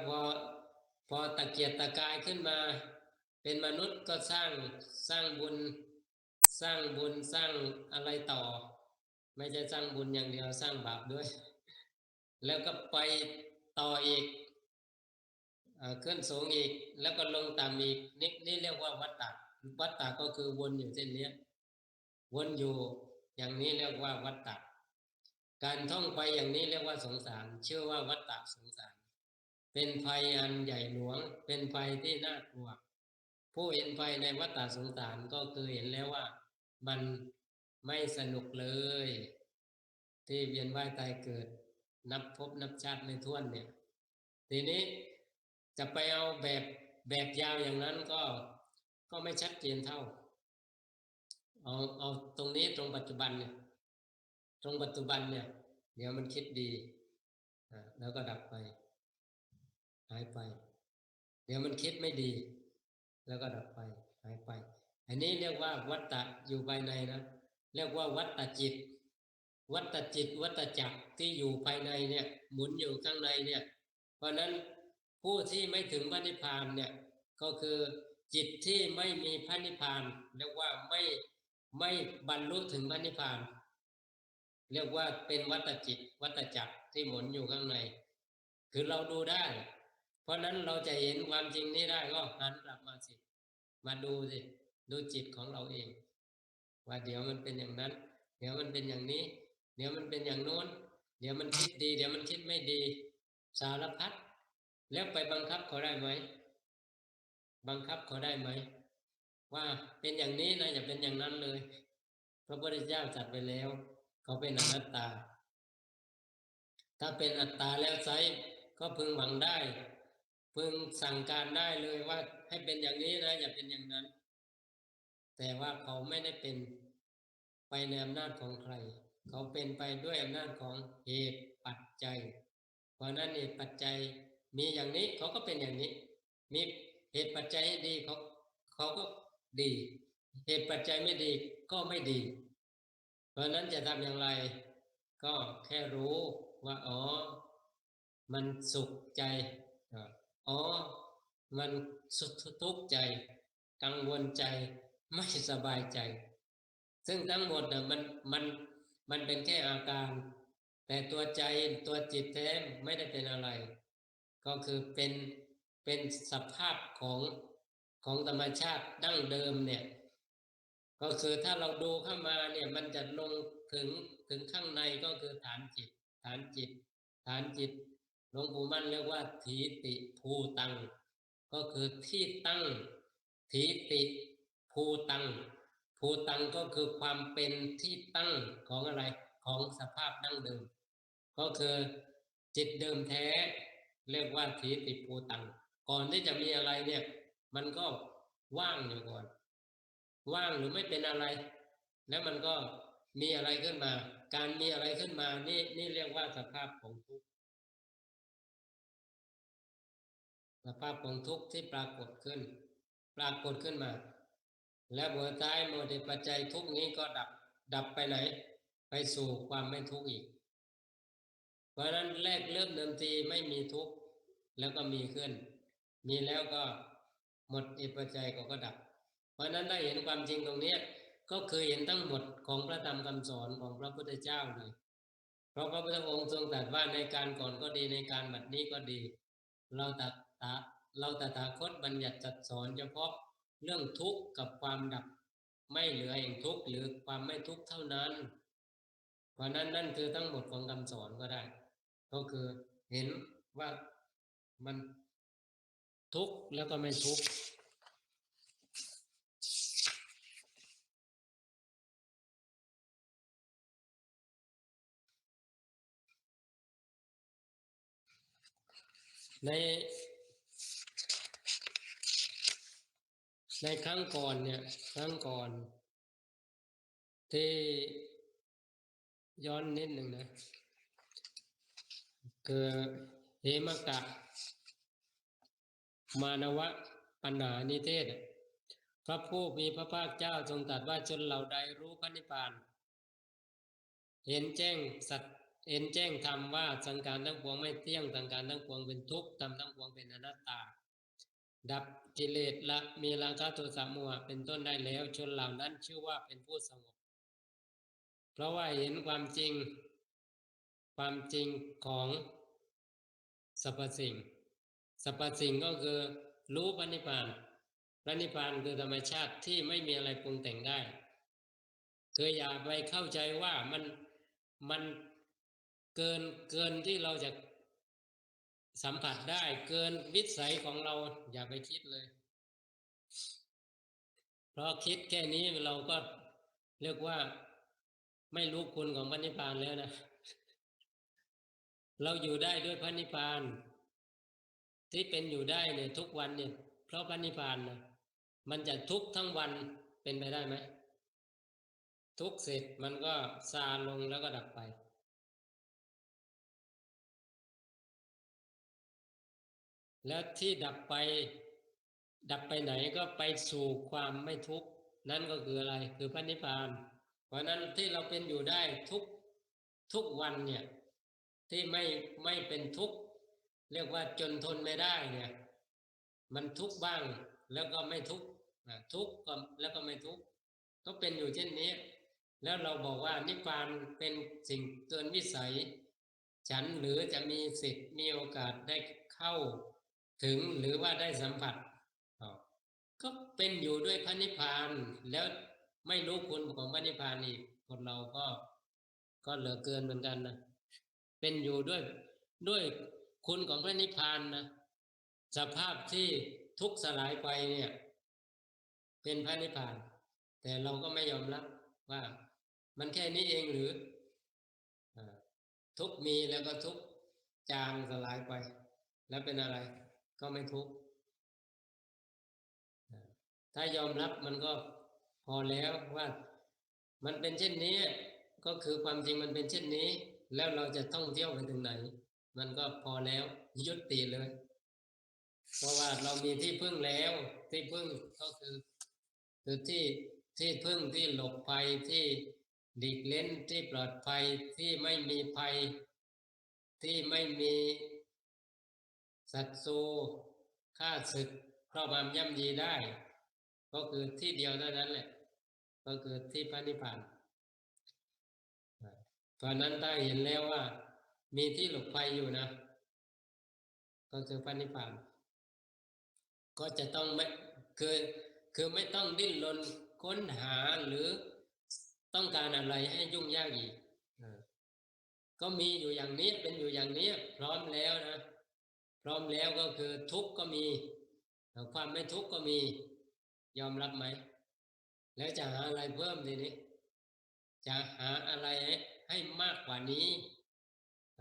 พอตะเกียกตะกายขึ้นมาเป็นมนุษย์ก็สร้างบุญสร้างอะไรต่อไม่ใช่สร้างบุญอย่างเดียวสร้างบาปด้วยแล้วก็ไปต่ออีกขึ้นสูงอีกแล้วก็ลงต่ำอีกนี่เรียกว่าวัฏฏะก็คือวนอยู่เช่นนี้วนอยู่อย่างนี้เรียกว่าวัฏฏะการท่องไปอย่างนี้เรียกว่าสงสารชื่อว่าวัฏฏะสงสารเป็นภัยอันใหญ่หลวงเป็นภัยที่น่ากลัวผู้เห็นภัยในวัฏฏะสงสารก็คือเห็นแล้วว่ามันไม่สนุกเลยที่เวียนว่ายตายเกิดนับพบนับชาติไม่ถ้วนเนี่ยทีนี้จะไปเอาแบบยาวอย่างนั้นก็ไม่ชัดเจนเท่าเอาตรงนี้ตรงปัจจุบันเนี่ยเดี๋ยวมันคิดดีแล้วก็ดับไปหายไปเดี๋ยวมันคิดไม่ดีแล้วก็ดับไปหายไปอันนี้เรียกว่าวัฏฏะอยู่ภายในนะเรียกว่าวัฏฏะจิตวัฏจักรที่อยู่ภายในเนี่ยหมุนอยู่ข้างในเนี่ยเพราะนั้นผู้ที่ไม่ถึงพระนิพพานเนี่ยก็คือจิตที่ไม่มีพระนิพพานเรียกว่าไม่บรรลุถึงพระนิพพานเรียกว่าเป็นวัฏจิตวัฏจักรที่หมุนอยู่ข้างในคือเราดูได้เพราะนั้นเราจะเห็นความจริงนี้ได้ก็หันกลับมาสิมาดูสิดูจิตของเราเองว่าเดี๋ยวมันเป็นอย่างนั้นเดี๋ยวมันเป็นอย่างนี้เดี๋ยวมันเป็นอย่างโน้นเดี๋ยวมันคิดดีเดี๋ยวมันคิดไม่ดีสารพัดแล้วไปบังคับเขาได้ไหมบังคับเขาได้ไหมว่าเป็นอย่างนี้นะอย่าเป็นอย่างนั้นเลยพระพุทธเจ้าจัดไปแล้วเขาเป็นอนัตตาถ้าเป็นอัตตาแล้วไซก็พึงหวังได้พึงสั่งการได้เลยว่าให้เป็นอย่างนี้นะอย่าเป็นอย่างนั้นแต่ว่าเขาไม่ได้เป็นไปในอำนาจของใครเขาเป็นไปด้วยอำนาจของเหตุปัจจัยเพราะนั้นเหตุปัจจัยมีอย่างนี้เขาก็เป็นอย่างนี้มีเหตุปัจจัยให้ดีเขาก็ดีเหตุปัจจัยไม่ดีก็ไม่ดีเพราะนั้นจะทำอย่างไรก็แค่รู้ว่าอ๋อมันสุขใจอ๋อมันทุกข์ใจกังวลใจไม่สบายใจซึ่งทั้งหมดนะมันเป็นแค่อาการแต่ตัวใจตัวจิตแท้ไม่ได้เป็นอะไรก็คือเป็นสภาพของธรรมชาติดั้งเดิมเนี่ยก็คือถ้าเราดูเข้ามาเนี่ยมันจะลงถึงข้างในก็คือฐานจิตหลวงปู่มั่นเรียกว่าถีติภูตังก็คือที่ตั้งถีติภูตังก็คือความเป็นที่ตั้งของอะไรของสภาพดั้งเดิมก็คือจิตเดิมแท้เรียกว่าถีติภูตังก่อนที่จะมีอะไรเนี่ยมันก็ว่างอยู่ก่อนว่างหรือไม่เป็นอะไรแล้วมันก็มีอะไรขึ้นมาการมีอะไรขึ้นมานี่เรียกว่าสภาพของทุกข์สภาพของทุกข์ที่ปรากฏขึ้นมาแล้วหัวท้ายโมเดลปัจจัยทุกข์นี้ก็ดับไปไหนไปสู่ความไม่ทุกข์อีกเพราะนั้นแรกเริ่มเดิมทีไม่มีทุกข์แล้วก็มีขึ้นมีแล้วก็หมดเหตุปัจจัยก็ดับเพราะนั้นได้เห็นความจริงตรงนี้ก็คือเห็นทั้งหมดของพระธรรมคำสอนของพระพุทธเจ้าเลยเพราะพระพุทธองค์ทรงตรัสว่าในการก่อนก็ดีในการบัดนี้ก็ดีเราตถาคตบัญญัติจัดสอนเฉพาะเรื่องทุกข์กับความดับไม่เหลือแห่งทุกข์หรือความไม่ทุกข์เท่านั้นเพราะนั้นนั่นคือทั้งหมดของคำสอนก็ได้ก็คือเห็นว่ามัน ทุกข์แล้วก็ไม่ทุกข์ในครั้งก่อนเนี่ยครั้งก่อนที่ย้อนนิดหนึ่งนะคือเหมกะมานวะปัญหานิเทศพระผู้มีพระภาคเจ้าทรงตรัสว่าชนเหล่าใดรู้พระนิพพานเห็นแจ้งสัตว์เห็นแจ้งธรรมว่าสังขารทั้งปวงไม่เที่ยงสังขารทั้งปวงเป็นทุกข์ธรรมทั้งปวงเป็นอนัตตาดับกิเลสละมีราคะโทสะโมหะเป็นต้นได้แล้วชนเหล่านั้นชื่อว่าเป็นผู้สงบเพราะว่าเห็นความจริงของสรรพสิ่งก็คือรู้พระนิพพานพระนิพพานคือธรรมชาติที่ไม่มีอะไรปรุงแต่งได้คืออย่าไปเข้าใจว่ามันเกินที่เราจะสัมผัสได้เกินวิสัยของเราอย่าไปคิดเลยเพราะคิดแค่นี้เราก็เรียกว่าไม่รู้คุณของพระนิพพานแล้วนะเราอยู่ได้ด้วยพระนิพพานที่เป็นอยู่ได้เนี่ยทุกวันเนี่ยเพราะพระนิพพานนะมันจะทุกทั้งวันเป็นไปได้ไหมทุกเสร็จมันก็ซาลงแล้วก็ดับไปแล้วที่ดับไปไหนก็ไปสู่ความไม่ทุกข์นั่นก็คืออะไรคือพระนิพพานเพราะนั้นที่เราเป็นอยู่ได้ทุกวันเนี่ยที่ไม่เป็นทุกข์เรียกว่าจนทนไม่ได้เนี่ยมันทุกข์บ้างแล้วก็ไม่ทุกข์ทุกข์ก็แล้วก็ไม่ทุกข์ก็เป็นอยู่เช่นนี้แล้วเราบอกว่านิพพานเป็นสิ่งเกินวิสัยฉันหรือจะมีสิทธิ์มีโอกาสได้เข้าถึงหรือว่าได้สัมผัสก็เป็นอยู่ด้วยพระนิพพานแล้วไม่รู้คุณของพระนิพพานอีกคนเราก็เหลือเกินเหมือนกันนะเป็นอยู่ด้วยคุณของพระนิพพานนะสภาพที่ทุกข์สลายไปเนี่ยเป็นพระนิพพานแต่เราก็ไม่ยอมรับว่ามันแค่นี้เองหรือทุกข์มีแล้วก็ทุกข์จางสลายไปแล้วเป็นอะไรก็ไม่ทุกข์ถ้ายอมรับมันก็พอแล้วว่ามันเป็นเช่นนี้ก็คือความจริงมันเป็นเช่นนี้แล้วเราจะท่องเที่ยวไปถึงไหนมันก็พอแล้วยุติเลยเพราะว่าเรามีที่พึ่งแล้วที่พึ่งก็คือที่พึ่งที่หลบภัยที่หลีกเล่นที่ปลอดภัยที่ไม่มีภัยที่ไม่มีศัตรูฆ่าศึกครอบงำย่ำยีได้ก็คือที่เดียวเท่านั้นแหละก็คือที่พระนิพพานตอนนั้นถ้าเห็นแล้วว่ามีที่หลบภัยอยู่นะก็คือพระนิพพานก็จะต้องไม่คือไม่ต้องดิ้นรนค้นหาหรือต้องการอะไรให้ยุ่งยากอีกก็มีอยู่อย่างนี้เป็นอยู่อย่างนี้พร้อมแล้วนะพร้อมแล้วก็คือทุกข์ก็มีความไม่ทุกข์ก็มียอมรับไหมแล้วจะหาอะไรเพิ่มทีนี้จะหาอะไรให้มากกว่านี้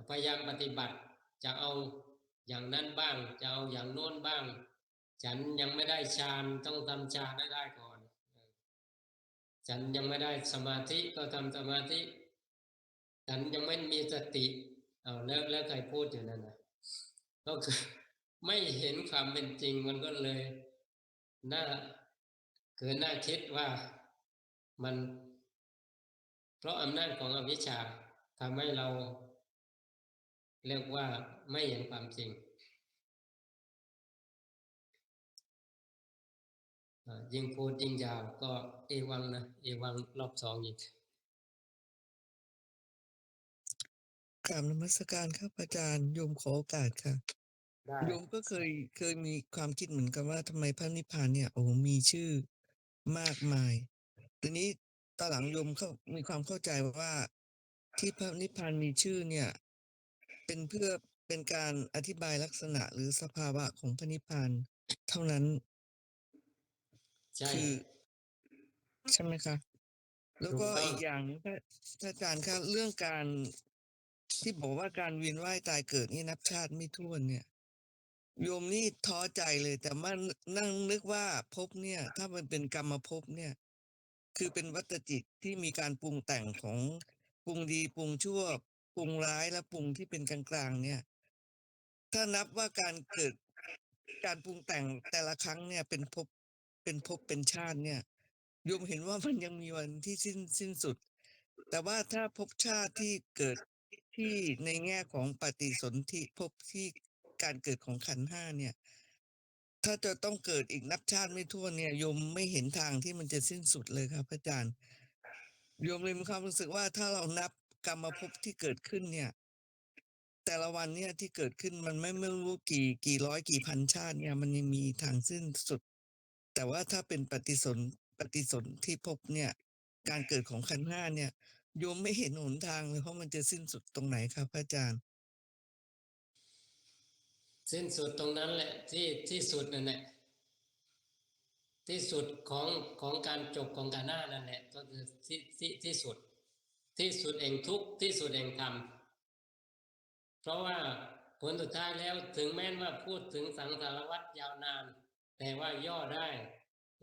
พยายามปฏิบัติจะเอาอย่างนั้นบ้างจะเอาอย่างโน้นบ้างฉันยังไม่ได้ฌานต้องทำฌานให้ได้ก่อนฉันยังไม่ได้สมาธิก็ทำสมาธิฉันยังไม่มีสติแล้วใครพูดอยู่นั่นนะก็คือไม่เห็นความเป็นจริงมันก็เลยน่าคิดว่ามันเพราะอำนาจของอวิชชาทำให้เราเรียกว่าไม่เห็นความจริงยิ่งพูดยิ่งยาวก็เอวังนะเอวังรอบสองอีกกราบนมัสการครับอาจารย์โยมขอโอกาสค่ะโยมก็เคยมีความคิดเหมือนกันว่าทำไมพระนิพพานเนี่ยโอ้มีชื่อมากมายทีนี้ตอนหลังโยมมีความเข้าใจว่าที่พระนิพพานมีชื่อเนี่ยเป็นเพื่อเป็นการอธิบายลักษณะหรือสภาวะของพระนิพพาน เท่านั้น ใช่ คือใช่ไหมคะ แล้ว ถูก ก็ ต้อง อีกอย่างหนึงค่ะท่านอาจารย์คะเรื่องการที่บอกว่าการเวียนว่ายตายเกิดนี่นับชาติไม่ถ้วนเนี่ย โยมนี่ท้อใจเลย แต่มานั่งนึกว่าภพเนี่ย ถ้ามันเป็นกรรมภพเนี่ย คือเป็นวัฏจิตที่มีการปรุงแต่งของปรุงดีปรุงชั่วปรุงร้ายและปรุงที่เป็นกลางๆเนี่ย ถ้านับว่าการเกิดการปรุงแต่งแต่ละครั้งเนี่ยเป็นภพเป็นชาติเนี่ย โยมเห็นว่ามันยังมีวันที่สิ้นสุด แต่ว่าถ้าภพชาติที่เกิดที่ในแง่ของปฏิสนธิภพที่การเกิดของขันธ์ห้าเนี่ย ถ้าจะต้องเกิดอีกนับชาติไม่ถ้วนเนี่ยโยมไม่เห็นทางที่มันจะสิ้นสุดเลยครับอาจารย์ โยมเลยมีความรู้สึกว่าถ้าเรานับกรรมภพที่เกิดขึ้นเนี่ย แต่ละวันเนี่ยที่เกิดขึ้นมันไม่รู้กี่ร้อยกี่พันชาติเนี่ยมันยังมีทางสิ้นสุด แต่ว่าถ้าเป็นปฏิสนธิภพเนี่ย การเกิดของขันธ์ห้าเนี่ย โยมไม่เห็นหนทางเลยเพราะมันจะสิ้นสุดตรงไหนครับอาจารย์ สิ้นสุดตรงนั้นแหละที่สุดนั่นแหละที่สุดของการจบของการหน้านั่นแหละก็คือที่สุดแห่งทุกข์ที่สุดแห่งธรรมเพราะว่าผลสุดท้ายแล้วถึงแม้ว่าพูดถึงสังสารวัฏยาวนาน แต่ว่าย่อได้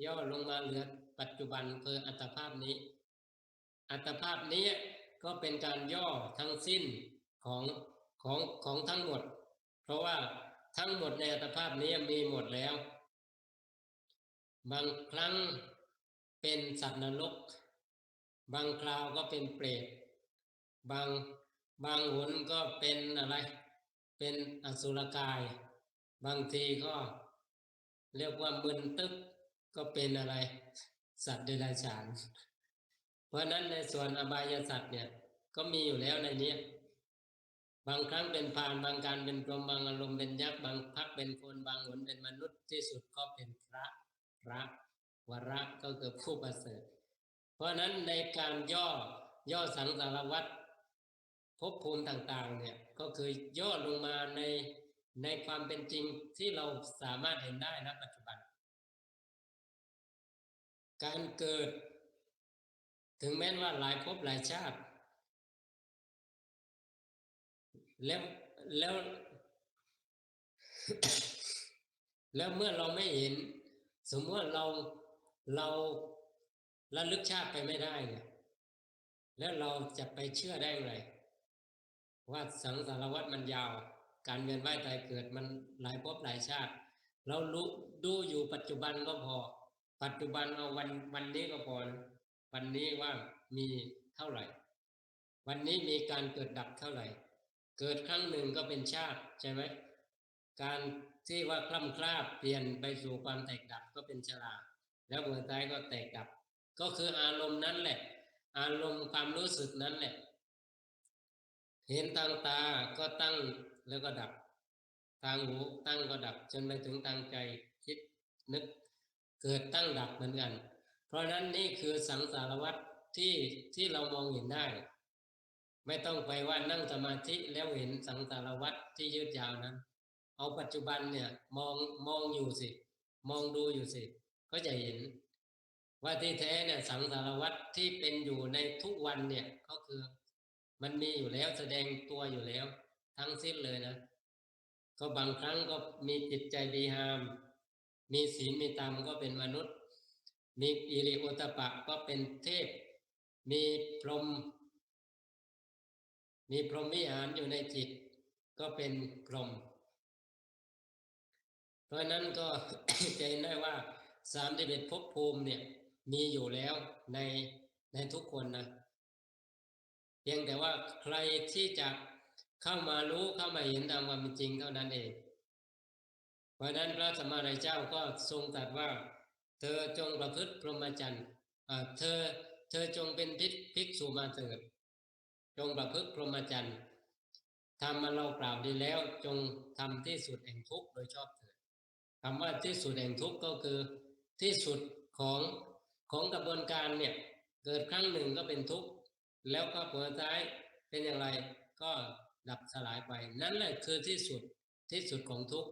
ย่อลงมาเหลือปัจจุบันคืออัตภาพนี้ อัตภาพนี้ก็เป็นการย่อทั้งสิ้นของทั้งหมด เพราะว่าทั้งหมดในอัตภาพนี้มีหมดแล้วบางครั้งเป็นสัตว์นรกบางคราวก็เป็นเปรตบางหนก็เป็นอะไรเป็นอสุรกายบางทีก็เรียกว่ามึนตึ๊บก็เป็นอะไรสัตว์เดรัจฉานเพราะนั้นในส่วนอบายสัตว์เนี่ยก็มีอยู่แล้วในนี้บางครั้งเป็นพรานบางการเป็นพรหมบางอารมณ์เป็นยักษ์บางพักเป็นคนบางหนเป็นมนุษย์ที่สุดก็เป็นพระวระก็คือผู้ประเสริฐเพราะนั้นในการย่อสังสารวัฏภพภูมิต่างๆเนี่ยก็คือย่อลงมาในความเป็นจริงที่เราสามารถเห็นได้ณปัจจุบันการเกิดถึงแม้ว่าหลายภพหลายชาติแล้ว แล้วเมื่อเราไม่เห็นสมมติว่าเราระลึกชาติไปไม่ได้เนี่ยแล้วเราจะไปเชื่อได้ไงว่าสังสารวัฏมันยาวการเวียนว่ายตายเกิดมันหลายภพหลายชาติเรารู้ดูอยู่ปัจจุบันก็พอปัจจุบันเอาวันนี้ก็พอนะวันนี้ว่ามีเท่าไหร่วันนี้มีการเกิดดับเท่าไหร่เกิดครั้งหนึ่งก็เป็นชาติใช่ไหมการที่ว่าคล่ำคลาบเปลี่ยนไปสู่ความแตกดับก็เป็นชราแล้วสุดท้ายก็แตกดับก็คืออารมณ์นั้นแหละอารมณ์ความรู้สึกนั้นแหละเห็นทางตาก็ตั้งแล้วก็ดับทางหูตั้งก็ดับจนไปถึงทางใจคิดนึกเกิดตั้งดับเหมือนกันเพราะนั้นนี่คือสังสารวัฏที่เรามองเห็นได้ไม่ต้องไปว่านั่งสมาธิแล้วเห็นสังสารวัฏที่ยืดยาวนั้นเอาปัจจุบันเนี่ยมองอยู่สิมองดูอยู่สิก็จะเห็นว่าที่แท้เนี่ยสังสารวัฏที่เป็นอยู่ในทุกวันเนี่ยก็คือมันมีอยู่แล้วแสดงตัวอยู่แล้วทั้งสิ้นเลยนะก็บางครั้งก็มีจิตใจดีงามมีศีลมีธรรมก็เป็นมนุษย์มีอิริโอตปะก็เป็นเทพมีพรหมวิหารอยู่ในจิตก็เป็นพรหมเพราะนั้นก็ จะเห็นได้ว่า31ภพภูมิเนี่ยมีอยู่แล้วในทุกคนนะเพียงแต่ว่าใครที่จะเข้ามารู้เข้ามาเห็นตามความเป็นจริงเท่านั้นเองเพราะนั้นพระสัมมาสัมพุทธเจ้าก็ทรงตรัสว่าเธอจงประพฤติพรหมจรรย์เธอจงเป็นภิกษุมาเถิดจงประพฤติพรหมจรรย์ทำมาเรากล่าวดีแล้วจงทำที่สุดแห่งทุกข์โดยชอบเถิดคำว่าที่สุดแห่งทุกข์ก็คือที่สุดของกระบวนการเนี่ยเกิดครั้งหนึ่งก็เป็นทุกข์แล้วก็ผลสุดท้ายเป็นอย่างไรก็ดับสลายไปนั่นแหละคือที่สุดของทุกข์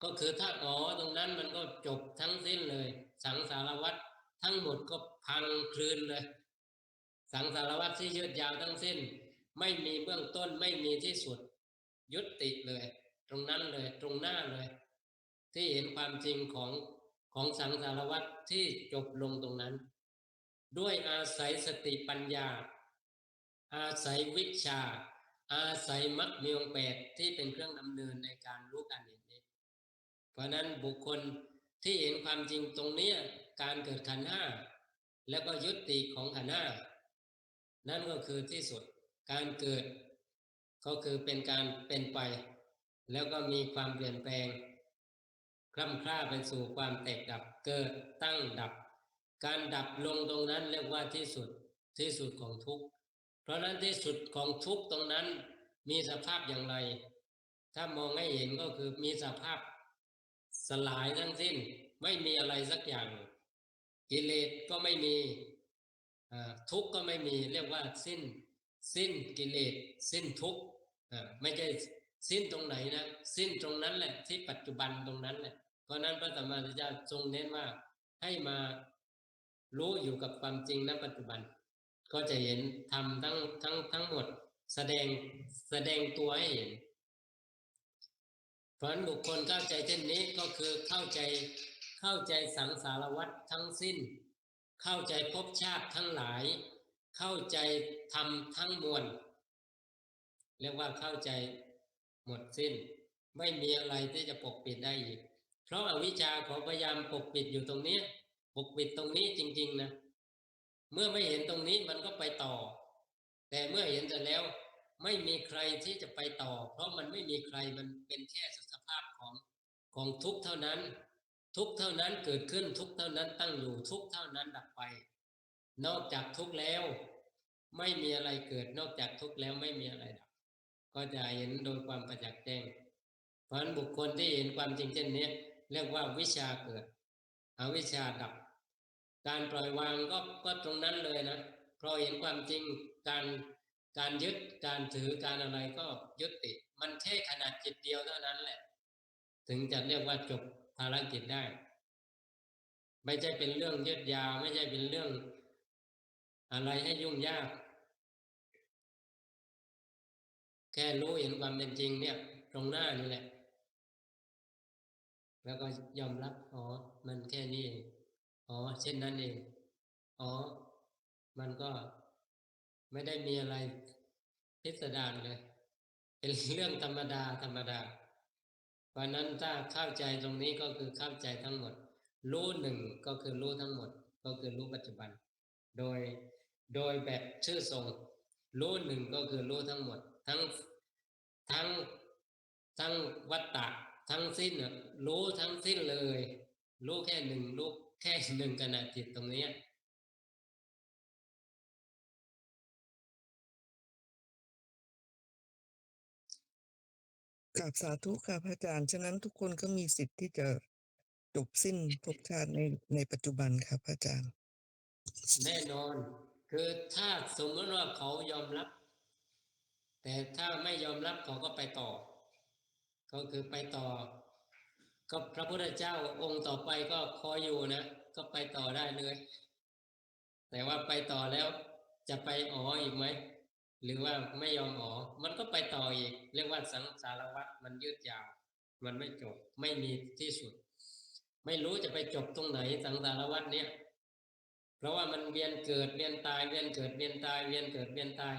ก็คือถ้าอ๋อตรงนั้นมันก็จบทั้งสิ้นเลย สังสารวัฏทั้งหมดก็พังคลืนเลย สังสารวัฏที่ยืดยาวทั้งสิ้น ไม่มีเบื้องต้นไม่มีที่สุด ยุติเลย ตรงนั้นเลยตรงหน้าเลย ที่เห็นความจริงของสังสารวัฏที่จบลงตรงนั้น ด้วยอาศัยสติปัญญา อาศัยวิชา อาศัยมรรคมีองค์ 8ที่เป็นเครื่องดำเนินในการรู้การเห็นนี้ เพราะนั้นบุคคลที่เห็นความจริงตรงนี้การเกิดขันธ์ 5แล้วก็ยุติของขันธ์ 5นั่นก็คือที่สุดการเกิดก็คือเป็นการเป็นไป แล้วก็มีความเปลี่ยนแปลงคล่ำคล้าไปสู่ความแตกดับเกิดตั้งดับ การดับลงตรงนั้นเรียกว่าที่สุดของทุกข์เพราะนั้นที่สุดของทุกข์ตรงนั้นมีสภาพอย่างไรถ้ามองให้เห็นก็คือมีสภาพสลายทั้งสิ้นไม่มีอะไรสักอย่างกิเลสก็ไม่มีทุกข์ก็ไม่มีเรียกว่าสิ้นกิเลสสิ้นทุกข์ไม่ใช่สิ้นตรงไหนนะสิ้นตรงนั้นแหละที่ปัจจุบันตรงนั้นแหละเพราะนั้นพระสัมมาสัมพุทธเจ้าทรงเน้นว่าให้มารู้อยู่กับความจริงณปัจจุบันก็จะเห็นธรรมทั้งหมดแสดงตัวให้เห็นเพราะฉะนั้นบุคคลเข้าใจเช่นนี้ก็คือเข้าใจสังสารวัฏทั้งสิ้นเข้าใจภพชาติทั้งหลายเข้าใจธรรมทั้งมวลเรียกว่าเข้าใจหมดสิ้นไม่มีอะไรที่จะปกปิดได้อีกเพราะอวิชชาเขาพยายามปกปิดอยู่ตรงนี้ปกปิดตรงนี้จริงๆนะเมื่อไม่เห็นตรงนี้มันก็ไปต่อแต่เมื่อเห็นเสร็จแล้วไม่มีใครที่จะไปต่อเพราะมันไม่มีใครมันเป็นแค่สภาพของทุกข์เท่านั้นทุกข์เท่านั้นเกิดขึ้นทุกข์เท่านั้นตั้งอยู่ทุกข์เท่านั้นดับไปนอกจากทุกข์แล้วไม่มีอะไรเกิดนอกจากทุกข์แล้วไม่มีอะไรดับก็จะเห็นโดยความประจักษ์แจ้งเพราะฉะนั้นบุคคลที่เห็นความจริงเช่นนี้เรียกว่าวิชาเกิดอวิชชาดับการปล่อยวางก็ตรงนั้นเลยนะเพราะเห็นความจริงการยึดการถือการอะไรก็ยุติมันแค่ขนาดจิตเดียวเท่านั้นแหละถึงจะเรียกว่าจบภารกิจได้ไม่ใช่เป็นเรื่องยืดยาวไม่ใช่เป็นเรื่องอะไรให้ยุ่งยากแค่รู้เห็นความเป็นจริงเนี่ยตรงหน้านี่แหละแล้วก็ยอมรับอ๋อมันแค่นี้เองอ๋อเช่นนั้นเองอ๋อมันก็ไม่ได้มีอะไรพิสดารเลยเป็นเรื่องธรรมดาเพราะนั้นถ้าเข้าใจตรงนี้ก็คือเข้าใจทั้งหมดรู้หนึ่งก็คือรู้ทั้งหมดก็คือรู้ปัจจุบันโดยแบบชื่อทรงรู้หนึ่งก็คือรู้ทั้งหมดทั้งวัฏฏะทั้งสิ้นรู้ทั้งสิ้นเลยรู้แค่หนึ่งรู้แค่หนึ่งขณะจิตตรงนี้กราบสาธุค่ะพระอาจารย์ฉะนั้นทุกคนก็มีสิทธิ์ที่จะจบสิ้นภพชาติในปัจจุบันครับพระอาจารย์แน่นอนคือถ้าสมมติว่าเขายอมรับแต่ถ้าไม่ยอมรับเขาก็ไปต่อก็คือไปต่อก็พระพุทธเจ้าองค์ต่อไปก็คอยอยู่นะก็ไปต่อได้เลยแต่ว่าไปต่อแล้วจะไปอ๋ออีกไหมหรือว่าไม่ยอมอ๋อมันก็ไปต่ออีกเรียกว่าสังสารวัฏมันยืดยาวมันไม่จบไม่มีที่สุดไม่รู้จะไปจบตรงไหนสังสารวัฏเนี้ยเพราะว่ามันเวียนเกิดเวียนตายเวียนเกิดเวียนตายเวียนเกิดเวียนตาย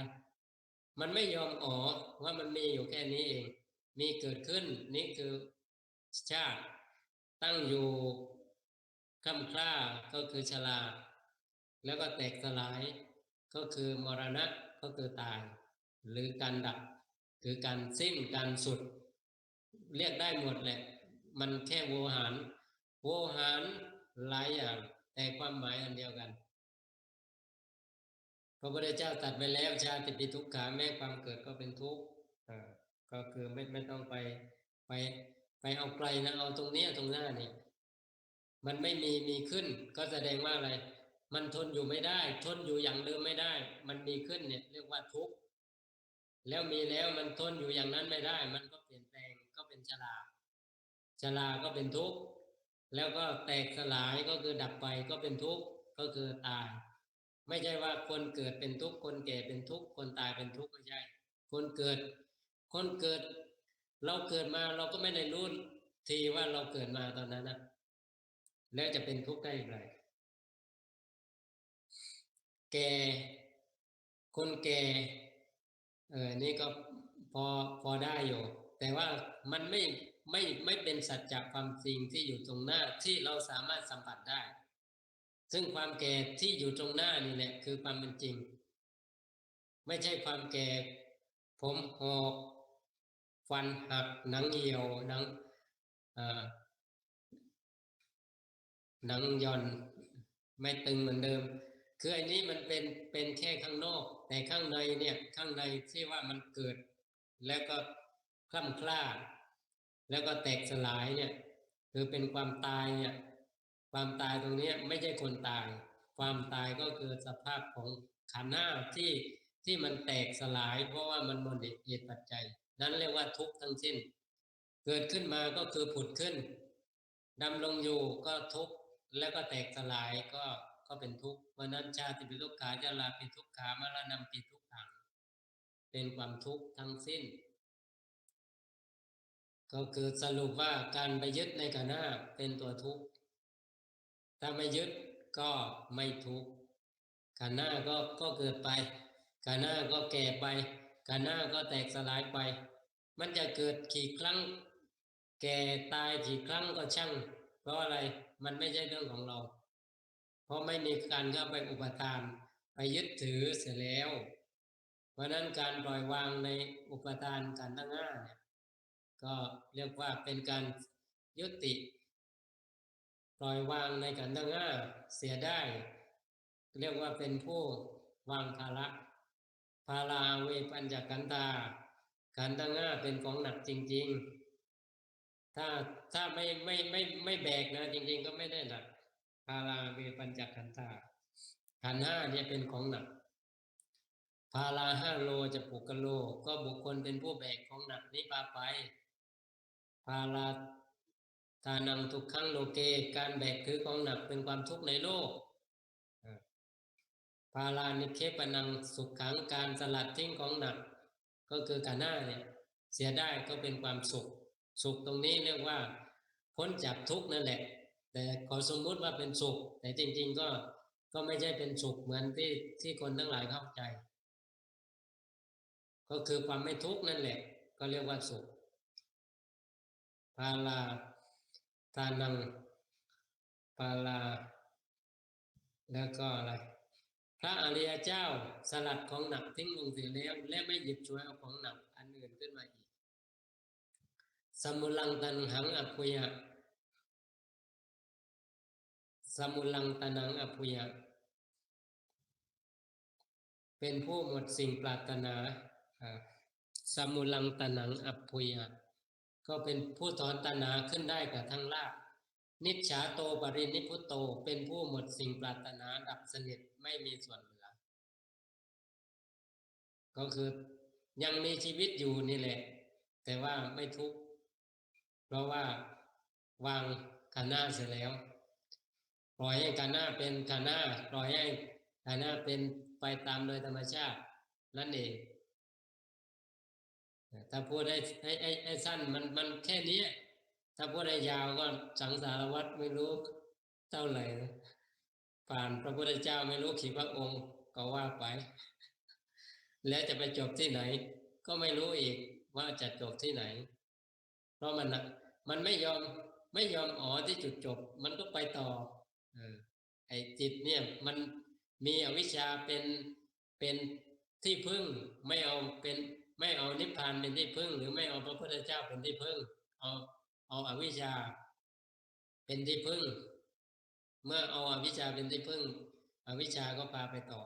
มันไม่ยอมอ๋อว่ามันมีอยู่แค่นี้เองมีเกิดขึ้นนี่คือชาติตั้งอยู่คำคร่าก็คือชราแล้วก็แตกสลายก็คือมรณะก็คือตายหรือการดับคือการสิ้นการสุดเรียกได้หมดแหละมันแค่โวหารหลายอย่างแต่ความหมายอันเดียวกันพระพุทธเจ้าตรัสไปแล้วชาติเป็นทุกขาแม้ความเกิดก็เป็นทุกข์ก็คือไม่ต้องไปเอาไกลนะเอาตรงนี้ตรงหน้านี่มันไม่มีขึ้นก็แสดงว่าอะไรมันทนอยู่ไม่ได้ทนอยู่อย่างเดิมไม่ได้มันมีขึ้นเนี่ยเรียกว่าทุกข์แล้วมีแล้วมันทนอยู่อย่างนั้นไม่ได้มันก็เปลี่ยนแปลงก็เป็นชรา ชราก็เป็นทุกข์แล้วก็แตกสลายก็คือดับไปก็เป็นทุกข์ก็คือตายไม่ใช่ว่าคนเกิดเป็นทุกข์คนแก่เป็นทุกข์คนตายเป็นทุกข์ไม่ใช่คนเกิดเราเกิดมาเราก็ไม่ได้รู้ทีว่าเราเกิดมาตอนนั้นนะแล้วจะเป็นทุกข์ได้อย่างไรแก่คนแก่นี่ก็พอได้อยู่แต่ว่ามันไม่เป็นสัจจะความจริงที่อยู่ตรงหน้าที่เราสามารถสัมผัสได้ซึ่งความแก่ที่อยู่ตรงหน้านี่แหละคือความเป็นจริงไม่ใช่ความแก่ผมหอกฟันหักหนังเหี่ยวหนังย่อนไม่ตึงเหมือนเดิมคืออันนี้มันเป็นแค่ข้างนอกแต่ข้างในเนี่ยข้างในที่ว่ามันเกิดแล้วก็คล่ำคล้าแล้วก็แตกสลายเนี่ยคือเป็นความตายเนี่ยความตายตรงนี้ไม่ใช่คนตายความตายก็คือสภาพของขันธ์ห้าที่มันแตกสลายเพราะว่ามันหมดเหตุปัจจัยนั้นเรียกว่าทุกข์ทั้งสิ้นเกิดขึ้นมาก็คือผุดขึ้นดำรงอยู่ก็ทุกข์แล้วก็แตกสลายก็เป็นทุกข์เพราะนั้นชาติปิทุกขาชราปิทุกขามรณะปิทุกขังเป็นความทุกข์ทั้งสิ้นก็คือสรุปว่าการไปยึดในขันธ์ห้าเป็นตัวทุกข์ถ้าไม่ยึดก็ไม่ทุกข์ขันธ์ห้าก็เกิดไปขันธ์ห้าก็แก่ไปขันธ์ห้าก็แตกสลายไปมันจะเกิดกี่ครั้งแก่ตายกี่ครั้งก็ช่างเพราะอะไรมันไม่ใช่เรื่องของเราเพราะไม่มีการเข้าไปอุปทานไปยึดถือเสียแล้วเพราะนั้นการปล่อยวางในอุปทานขันธ์ทั้งห้าเนี่ยก็เรียกว่าเป็นการยุติปล่อยวางในขันธ์ทั้งห้าเสียได้เรียกว่าเป็นผู้วางภาระภาราเวปัญจขันธาขันธ์ทั้งห้าเป็นของหนักจริงๆถ้าไม่แบกนะจริงๆก็ไม่ได้หนักภาราเวปัญจขันธาขันธ์ห้าเนี่ยเป็นของหนักภารา5 โลจะปุกโลก็บุคคลเป็นผู้แบกของหนักนี้พาไปภาราทานังทุกขังโลเกการแบกถือของหนักเป็นความทุกข์ในโลกภารานิเคปนังสุขขังการสลัดทิ้งของหนักก็คือขันธ์ห้าเนี่ยเสียได้ก็เป็นความสุขตรงนี้เรียกว่าพ้นจากทุกข์นั่นแหละแต่ขอสมมุติว่าเป็นสุขแต่จริงๆก็ไม่ใช่เป็นสุขเหมือนที่คนทั้งหลายเข้าใจก็คือความไม่ทุกข์นั่นแหละก็เรียกว่าสุขภาราทานังภาราแล้วก็อะไรพระอริยเจ้าสลัดของหนักทิ้งลงเสียแล้วและไม่หยิบฉวยเอาของหนักอันอื่นขึ้นมาอีกสมุลังตันหังอภุยะสมุลังตันังอภุยะเป็นผู้หมดสิ่งปรารถนาสมุลังตันังอภุยะก็เป็นผู้ถอนตัณหาขึ้นได้กับทั้งลาภนิจฉาโตปรินิพพุตโตเป็นผู้หมดสิ่งปรารถนาดับสนิทไม่มีส่วนเหลือก็คือยังมีชีวิตอยู่นี่แหละแต่ว่าไม่ทุกข์เพราะว่าวางขันธ์ห้าเสร็จแล้วปล่อยให้ขันธ์ห้าเป็นขันธ์ห้าปล่อยให้ขันธ์ห้าเป็นไปตามโดยธรรมชาตินั่นเองถ้าพูดให้สั้นมันแค่นี้ถ้าพูดให้ยาวก็สังสารวัฏไม่รู้เท่าไหร่ผ่านพระพุทธเจ้าไม่รู้กี่พระองค์ก็ว่าไปแล้วจะไปจบที่ไหนก็ไม่รู้อีกว่าจะจบที่ไหนเพราะมันไม่ยอมอ๋อที่จุดจบมันก็ไปต่อไอ้จิตเนี่ยมันมีอวิชชาเป็นที่พึ่งไม่เอานิพพานเป็นที่พึ่งหรือไม่เอาพระพุทธเจ้าเป็นที่พึ่งเอาอวิชชาเป็นที่พึ่งเมื่อเอาอวิชชาเป็นที่พึ่งอวิชชาก็พาไปต่อ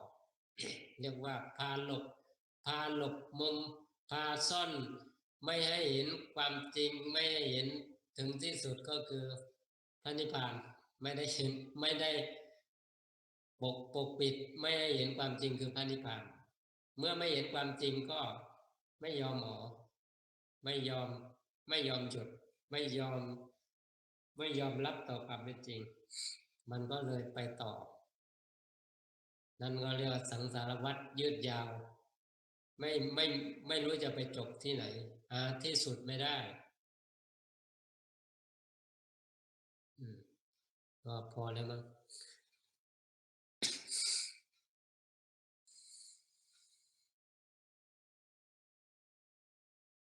เรียกว่าพาหลบมุมพาซ่อนไม่ให้เห็นความจริงไม่ให้เห็นถึงที่สุดก็คือพระนิพพานไม่ได้เห็นไม่ได้ปกปิดไม่ให้เห็นความจริงคือพระนิพพานเมื่อไม่เห็นความจริงก็ไม่ยอมไม่ยอมหยุดไม่ยอม ไม่ยอมรับต่อความเป็นจริงมันก็เลยไปต่อนั่นก็เรียกว่าสังสารวัฏยืดยาวไม่รู้จะไปจบที่ไหนหาที่สุดไม่ได้ก็พอแล้วมั้ง